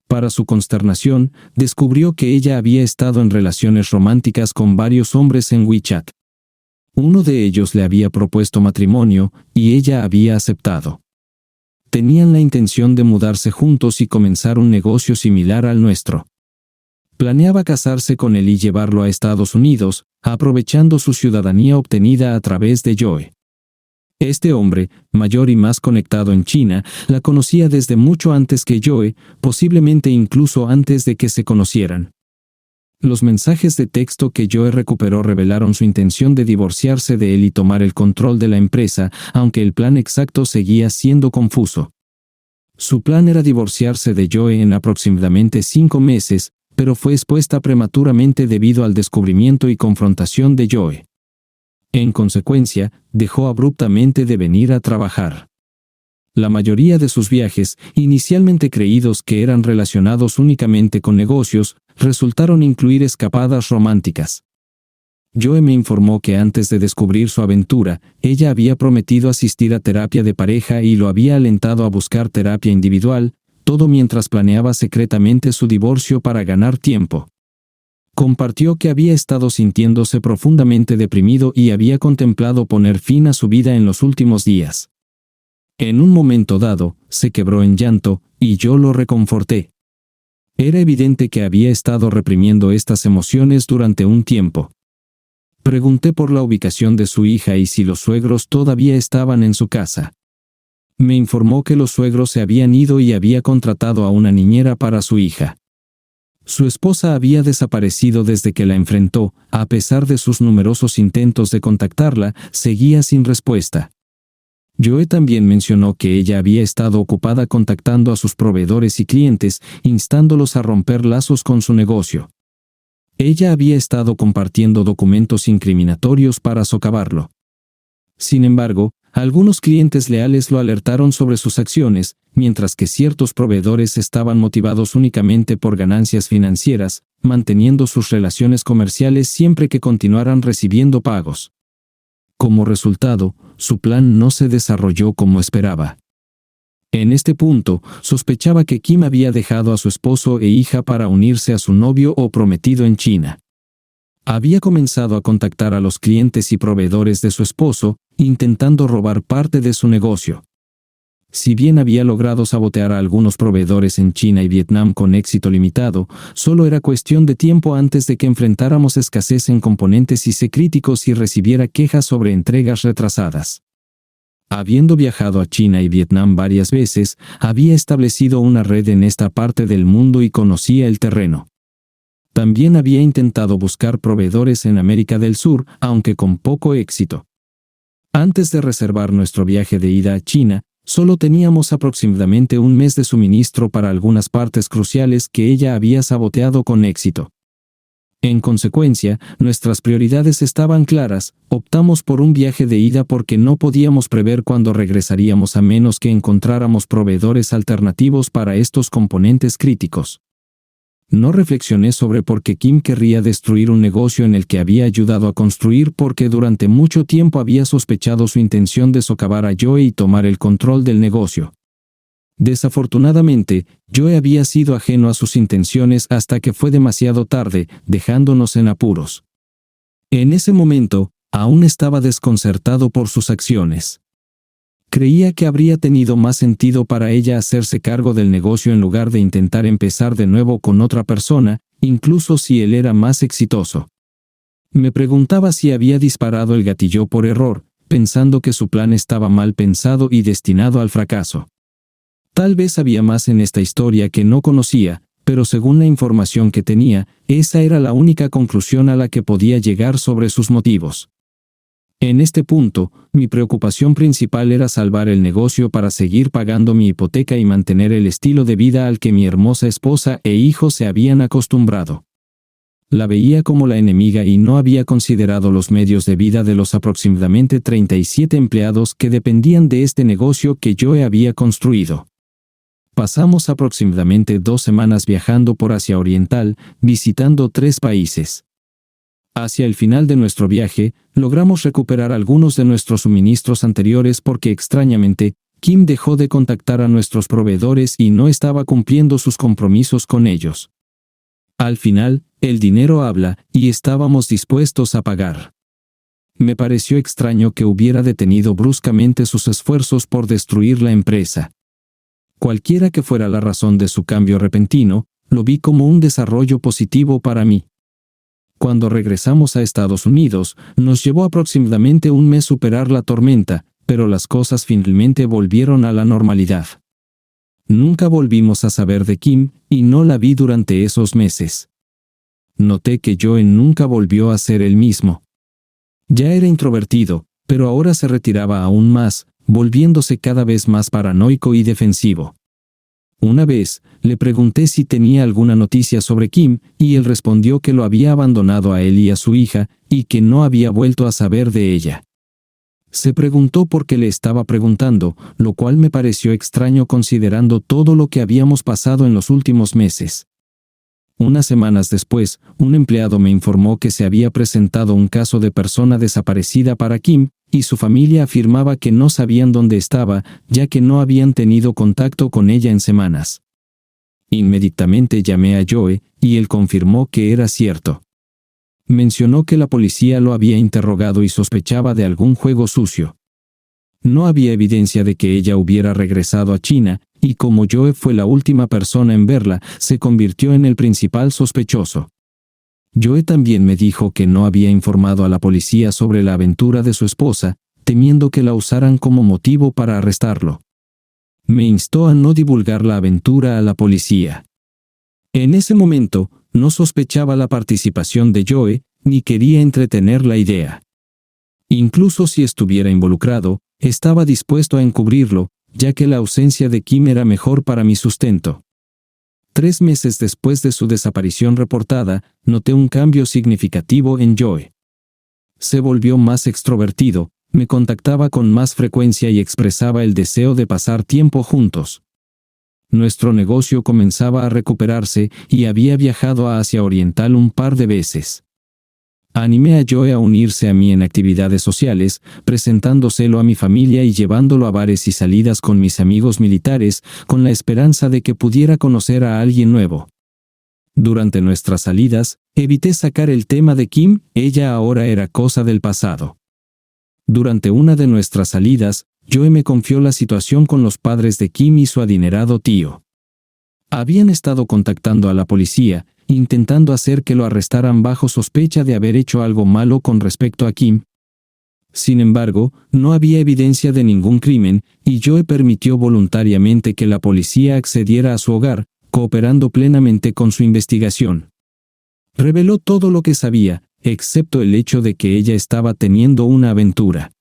[SPEAKER 2] Para su consternación, descubrió que ella había estado en relaciones románticas con varios hombres en WeChat. Uno de ellos le había propuesto matrimonio, y ella había aceptado. Tenían la intención de mudarse juntos y comenzar un negocio similar al nuestro. Planeaba casarse con él y llevarlo a Estados Unidos, aprovechando su ciudadanía obtenida a través de Joe. Este hombre, mayor y más conectado en China, la conocía desde mucho antes que Joe, posiblemente incluso antes de que se conocieran. Los mensajes de texto que Joe recuperó revelaron su intención de divorciarse de él y tomar el control de la empresa, aunque el plan exacto seguía siendo confuso. Su plan era divorciarse de Joe en aproximadamente 5 meses, pero fue expuesta prematuramente debido al descubrimiento y confrontación de Joe. En consecuencia, dejó abruptamente de venir a trabajar. La mayoría de sus viajes, inicialmente creídos que eran relacionados únicamente con negocios, resultaron incluir escapadas románticas. Joe me informó que antes de descubrir su aventura, ella había prometido asistir a terapia de pareja y lo había alentado a buscar terapia individual, todo mientras planeaba secretamente su divorcio para ganar tiempo. Compartió que había estado sintiéndose profundamente deprimido y había contemplado poner fin a su vida en los últimos días. En un momento dado, se quebró en llanto, y yo lo reconforté. Era evidente que había estado reprimiendo estas emociones durante un tiempo. Pregunté por la ubicación de su hija y si los suegros todavía estaban en su casa. Me informó que los suegros se habían ido y había contratado a una niñera para su hija. Su esposa había desaparecido desde que la enfrentó, a pesar de sus numerosos intentos de contactarla, seguía sin respuesta. Joe también mencionó que ella había estado ocupada contactando a sus proveedores y clientes, instándolos a romper lazos con su negocio. Ella había estado compartiendo documentos incriminatorios para socavarlo. Sin embargo, algunos clientes leales lo alertaron sobre sus acciones, mientras que ciertos proveedores estaban motivados únicamente por ganancias financieras, manteniendo sus relaciones comerciales siempre que continuaran recibiendo pagos. Como resultado, su plan no se desarrolló como esperaba. En este punto, sospechaba que Kim había dejado a su esposo e hija para unirse a su novio o prometido en China. Había comenzado a contactar a los clientes y proveedores de su esposo, intentando robar parte de su negocio. Si bien había logrado sabotear a algunos proveedores en China y Vietnam con éxito limitado, solo era cuestión de tiempo antes de que enfrentáramos escasez en componentes IC críticos y recibiera quejas sobre entregas retrasadas. Habiendo viajado a China y Vietnam varias veces, había establecido una red en esta parte del mundo y conocía el terreno. También había intentado buscar proveedores en América del Sur, aunque con poco éxito. Antes de reservar nuestro viaje de ida a China, solo teníamos aproximadamente un mes de suministro para algunas partes cruciales que ella había saboteado con éxito. En consecuencia, nuestras prioridades estaban claras, optamos por un viaje de ida porque no podíamos prever cuándo regresaríamos a menos que encontráramos proveedores alternativos para estos componentes críticos. No reflexioné sobre por qué Kim querría destruir un negocio en el que había ayudado a construir porque durante mucho tiempo había sospechado su intención de socavar a Joe y tomar el control del negocio. Desafortunadamente, Joe había sido ajeno a sus intenciones hasta que fue demasiado tarde, dejándonos en apuros. En ese momento, aún estaba desconcertado por sus acciones. Creía que habría tenido más sentido para ella hacerse cargo del negocio en lugar de intentar empezar de nuevo con otra persona, incluso si él era más exitoso. Me preguntaba si había disparado el gatillo por error, pensando que su plan estaba mal pensado y destinado al fracaso. Tal vez había más en esta historia que no conocía, pero según la información que tenía, esa era la única conclusión a la que podía llegar sobre sus motivos. En este punto, mi preocupación principal era salvar el negocio para seguir pagando mi hipoteca y mantener el estilo de vida al que mi hermosa esposa e hijos se habían acostumbrado. La veía como la enemiga y no había considerado los medios de vida de los aproximadamente 37 empleados que dependían de este negocio que yo había construido. Pasamos aproximadamente 2 semanas viajando por Asia Oriental, visitando 3 países. Hacia el final de nuestro viaje, logramos recuperar algunos de nuestros suministros anteriores porque extrañamente, Kim dejó de contactar a nuestros proveedores y no estaba cumpliendo sus compromisos con ellos. Al final, el dinero habla, y estábamos dispuestos a pagar. Me pareció extraño que hubiera detenido bruscamente sus esfuerzos por destruir la empresa. Cualquiera que fuera la razón de su cambio repentino, lo vi como un desarrollo positivo para mí. Cuando regresamos a Estados Unidos, nos llevó aproximadamente un mes superar la tormenta, pero las cosas finalmente volvieron a la normalidad. Nunca volvimos a saber de Kim, y no la vi durante esos meses. Noté que Joe nunca volvió a ser el mismo. Ya era introvertido, pero ahora se retiraba aún más, volviéndose cada vez más paranoico y defensivo. Una vez, le pregunté si tenía alguna noticia sobre Kim, y él respondió que lo había abandonado a él y a su hija, y que no había vuelto a saber de ella. Se preguntó por qué le estaba preguntando, lo cual me pareció extraño considerando todo lo que habíamos pasado en los últimos meses. Unas semanas después, un empleado me informó que se había presentado un caso de persona desaparecida para Kim, y su familia afirmaba que no sabían dónde estaba, ya que no habían tenido contacto con ella en semanas. Inmediatamente llamé a Joe, y él confirmó que era cierto. Mencionó que la policía lo había interrogado y sospechaba de algún juego sucio. No había evidencia de que ella hubiera regresado a China, y como Joe fue la última persona en verla, se convirtió en el principal sospechoso. Joe también me dijo que no había informado a la policía sobre la aventura de su esposa, temiendo que la usaran como motivo para arrestarlo. Me instó a no divulgar la aventura a la policía. En ese momento, no sospechaba la participación de Joe, ni quería entretener la idea. Incluso si estuviera involucrado, estaba dispuesto a encubrirlo, ya que la ausencia de Kim era mejor para mi sustento. 3 meses después de su desaparición reportada, noté un cambio significativo en Joe. Se volvió más extrovertido, me contactaba con más frecuencia y expresaba el deseo de pasar tiempo juntos. Nuestro negocio comenzaba a recuperarse y había viajado a Asia Oriental un par de veces. Animé a Joe a unirse a mí en actividades sociales, presentándoselo a mi familia y llevándolo a bares y salidas con mis amigos militares, con la esperanza de que pudiera conocer a alguien nuevo. Durante nuestras salidas, evité sacar el tema de Kim, ella ahora era cosa del pasado. Durante una de nuestras salidas, Joe me confió la situación con los padres de Kim y su adinerado tío. Habían estado contactando a la policía, intentando hacer que lo arrestaran bajo sospecha de haber hecho algo malo con respecto a Kim. Sin embargo, no había evidencia de ningún crimen, y Joe permitió voluntariamente que la policía accediera a su hogar, cooperando plenamente con su investigación. Reveló todo lo que sabía, excepto el hecho de que ella estaba teniendo una aventura.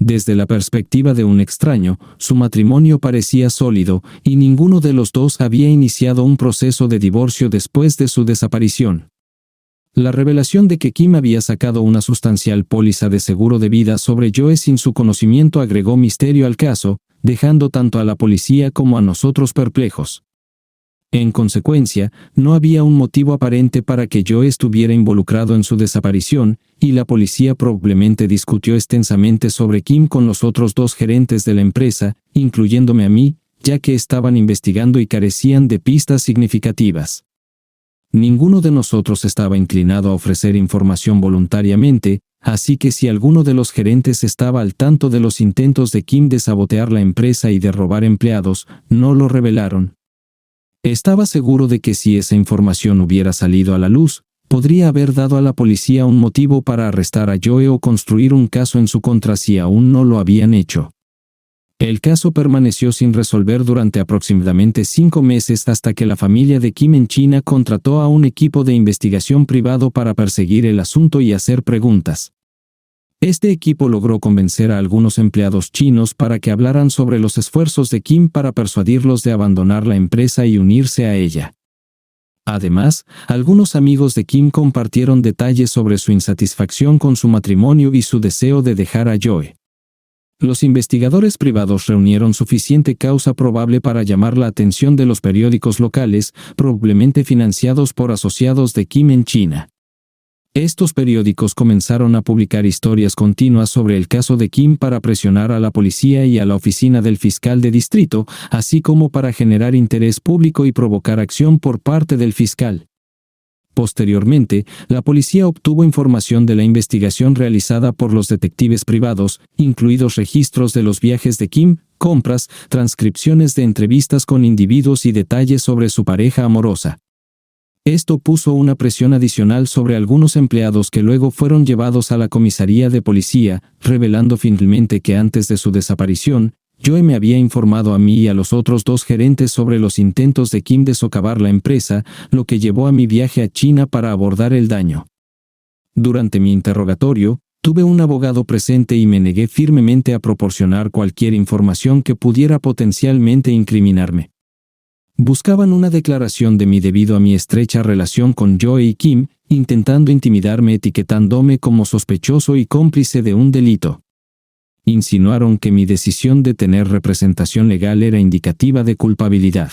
[SPEAKER 2] Desde la perspectiva de un extraño, su matrimonio parecía sólido, y ninguno de los dos había iniciado un proceso de divorcio después de su desaparición. La revelación de que Kim había sacado una sustancial póliza de seguro de vida sobre Joe sin su conocimiento agregó misterio al caso, dejando tanto a la policía como a nosotros perplejos. En consecuencia, no había un motivo aparente para que Joe estuviera involucrado en su desaparición, y la policía probablemente discutió extensamente sobre Kim con los otros 2 gerentes de la empresa, incluyéndome a mí, ya que estaban investigando y carecían de pistas significativas. Ninguno de nosotros estaba inclinado a ofrecer información voluntariamente, así que si alguno de los gerentes estaba al tanto de los intentos de Kim de sabotear la empresa y de robar empleados, no lo revelaron. Estaba seguro de que si esa información hubiera salido a la luz, podría haber dado a la policía un motivo para arrestar a Joe o construir un caso en su contra si aún no lo habían hecho. El caso permaneció sin resolver durante aproximadamente 5 meses hasta que la familia de Kim en China contrató a un equipo de investigación privado para perseguir el asunto y hacer preguntas. Este equipo logró convencer a algunos empleados chinos para que hablaran sobre los esfuerzos de Kim para persuadirlos de abandonar la empresa y unirse a ella. Además, algunos amigos de Kim compartieron detalles sobre su insatisfacción con su matrimonio y su deseo de dejar a Joe. Los investigadores privados reunieron suficiente causa probable para llamar la atención de los periódicos locales, probablemente financiados por asociados de Kim en China. Estos periódicos comenzaron a publicar historias continuas sobre el caso de Kim para presionar a la policía y a la oficina del fiscal de distrito, así como para generar interés público y provocar acción por parte del fiscal. Posteriormente, la policía obtuvo información de la investigación realizada por los detectives privados, incluidos registros de los viajes de Kim, compras, transcripciones de entrevistas con individuos y detalles sobre su pareja amorosa. Esto puso una presión adicional sobre algunos empleados que luego fueron llevados a la comisaría de policía, revelando finalmente que antes de su desaparición, Joe me había informado a mí y a los otros 2 gerentes sobre los intentos de Kim de socavar la empresa, lo que llevó a mi viaje a China para abordar el daño. Durante mi interrogatorio, tuve un abogado presente y me negué firmemente a proporcionar cualquier información que pudiera potencialmente incriminarme. Buscaban una declaración de mí debido a mi estrecha relación con Joe y Kim, intentando intimidarme etiquetándome como sospechoso y cómplice de un delito. Insinuaron que mi decisión de tener representación legal era indicativa de culpabilidad.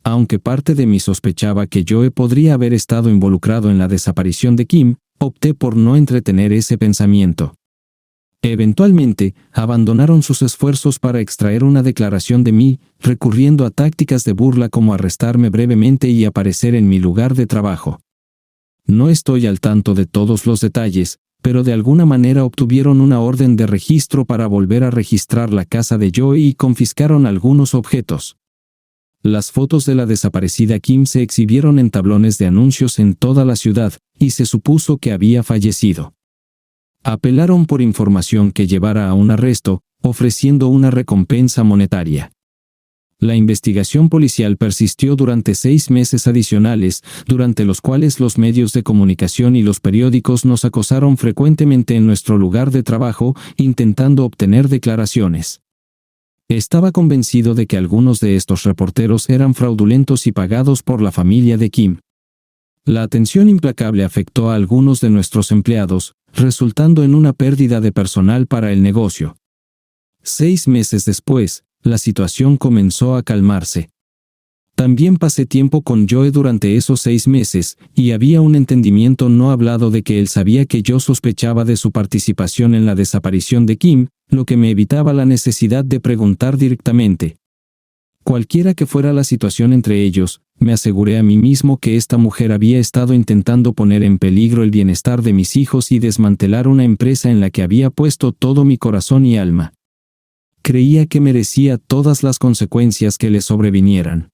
[SPEAKER 2] Aunque parte de mí sospechaba que Joe podría haber estado involucrado en la desaparición de Kim, opté por no entretener ese pensamiento. Eventualmente, abandonaron sus esfuerzos para extraer una declaración de mí, recurriendo a tácticas de burla como arrestarme brevemente y aparecer en mi lugar de trabajo. No estoy al tanto de todos los detalles, pero de alguna manera obtuvieron una orden de registro para volver a registrar la casa de Joe y confiscaron algunos objetos. Las fotos de la desaparecida Kim se exhibieron en tablones de anuncios en toda la ciudad, y se supuso que había fallecido. Apelaron por información que llevara a un arresto, ofreciendo una recompensa monetaria. La investigación policial persistió durante 6 meses adicionales, durante los cuales los medios de comunicación y los periódicos nos acosaron frecuentemente en nuestro lugar de trabajo, intentando obtener declaraciones. Estaba convencido de que algunos de estos reporteros eran fraudulentos y pagados por la familia de Kim. La atención implacable afectó a algunos de nuestros empleados, resultando en una pérdida de personal para el negocio. 6 meses después, la situación comenzó a calmarse. También pasé tiempo con Joe durante esos 6 meses, y había un entendimiento no hablado de que él sabía que yo sospechaba de su participación en la desaparición de Kim, lo que me evitaba la necesidad de preguntar directamente. Cualquiera que fuera la situación entre ellos, me aseguré a mí mismo que esta mujer había estado intentando poner en peligro el bienestar de mis hijos y desmantelar una empresa en la que había puesto todo mi corazón y alma. Creía que merecía todas las consecuencias que le sobrevinieran.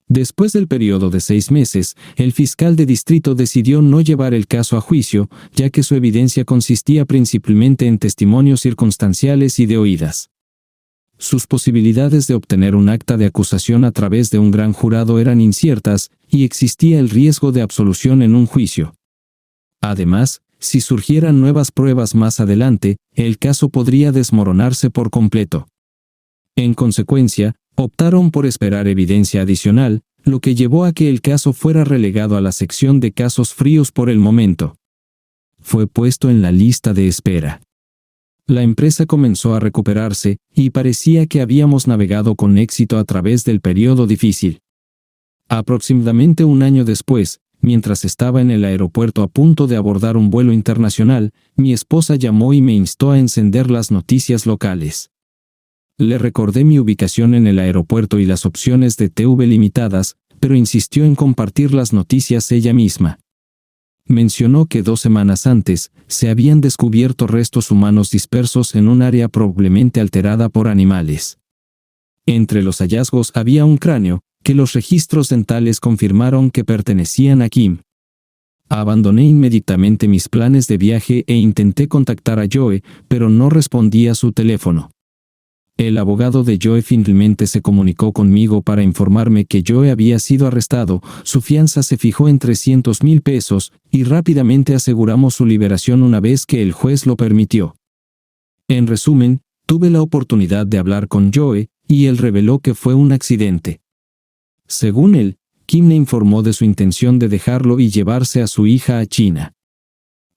[SPEAKER 2] Después del periodo de 6 meses, el fiscal de distrito decidió no llevar el caso a juicio, ya que su evidencia consistía principalmente en testimonios circunstanciales y de oídas. Sus posibilidades de obtener un acta de acusación a través de un gran jurado eran inciertas, y existía el riesgo de absolución en un juicio. Además, si surgieran nuevas pruebas más adelante, el caso podría desmoronarse por completo. En consecuencia, optaron por esperar evidencia adicional, lo que llevó a que el caso fuera relegado a la sección de casos fríos por el momento. Fue puesto en la lista de espera. La empresa comenzó a recuperarse, y parecía que habíamos navegado con éxito a través del periodo difícil. Aproximadamente un año después, mientras estaba en el aeropuerto a punto de abordar un vuelo internacional, mi esposa llamó y me instó a encender las noticias locales. Le recordé mi ubicación en el aeropuerto y las opciones de TV limitadas, pero insistió en compartir las noticias ella misma. Mencionó que 2 semanas antes, se habían descubierto restos humanos dispersos en un área probablemente alterada por animales. Entre los hallazgos había un cráneo, que los registros dentales confirmaron que pertenecían a Kim. Abandoné inmediatamente mis planes de viaje e intenté contactar a Joe, pero no respondía su teléfono. El abogado de Joe finalmente se comunicó conmigo para informarme que Joe había sido arrestado, su fianza se fijó en $300,000 y rápidamente aseguramos su liberación una vez que el juez lo permitió. En resumen, tuve la oportunidad de hablar con Joe, y él reveló que fue un accidente. Según él, Kim le informó de su intención de dejarlo y llevarse a su hija a China.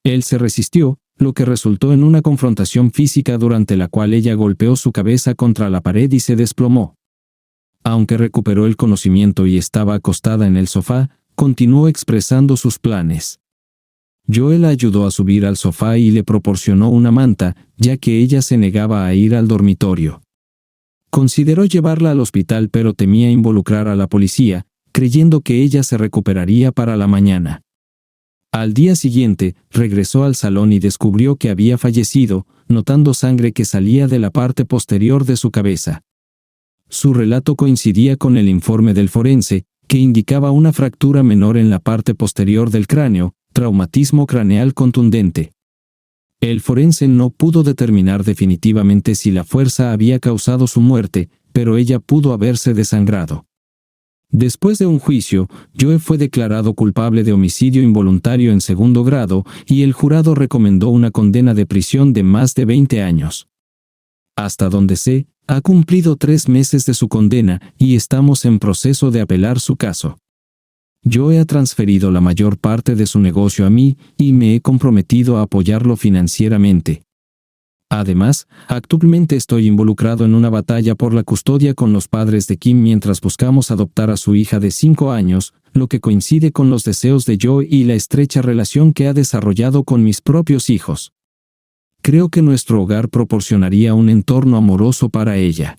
[SPEAKER 2] Él se resistió, lo que resultó en una confrontación física durante la cual ella golpeó su cabeza contra la pared y se desplomó. Aunque recuperó el conocimiento y estaba acostada en el sofá, continuó expresando sus planes. Joe la ayudó a subir al sofá y le proporcionó una manta, ya que ella se negaba a ir al dormitorio. Consideró llevarla al hospital pero temía involucrar a la policía, creyendo que ella se recuperaría para la mañana. Al día siguiente, regresó al salón y descubrió que había fallecido, notando sangre que salía de la parte posterior de su cabeza. Su relato coincidía con el informe del forense, que indicaba una fractura menor en la parte posterior del cráneo, traumatismo craneal contundente. El forense no pudo determinar definitivamente si la fuerza había causado su muerte, pero ella pudo haberse desangrado. Después de un juicio, Joe fue declarado culpable de homicidio involuntario en segundo grado y el jurado recomendó una condena de prisión de más de 20 años. Hasta donde sé, ha cumplido 3 meses de su condena y estamos en proceso de apelar su caso. Joe ha transferido la mayor parte de su negocio a mí y me he comprometido a apoyarlo financieramente. Además, actualmente estoy involucrado en una batalla por la custodia con los padres de Kim mientras buscamos adoptar a su hija de 5 años, lo que coincide con los deseos de Joe y la estrecha relación que ha desarrollado con mis propios hijos. Creo que nuestro hogar proporcionaría un entorno amoroso para ella.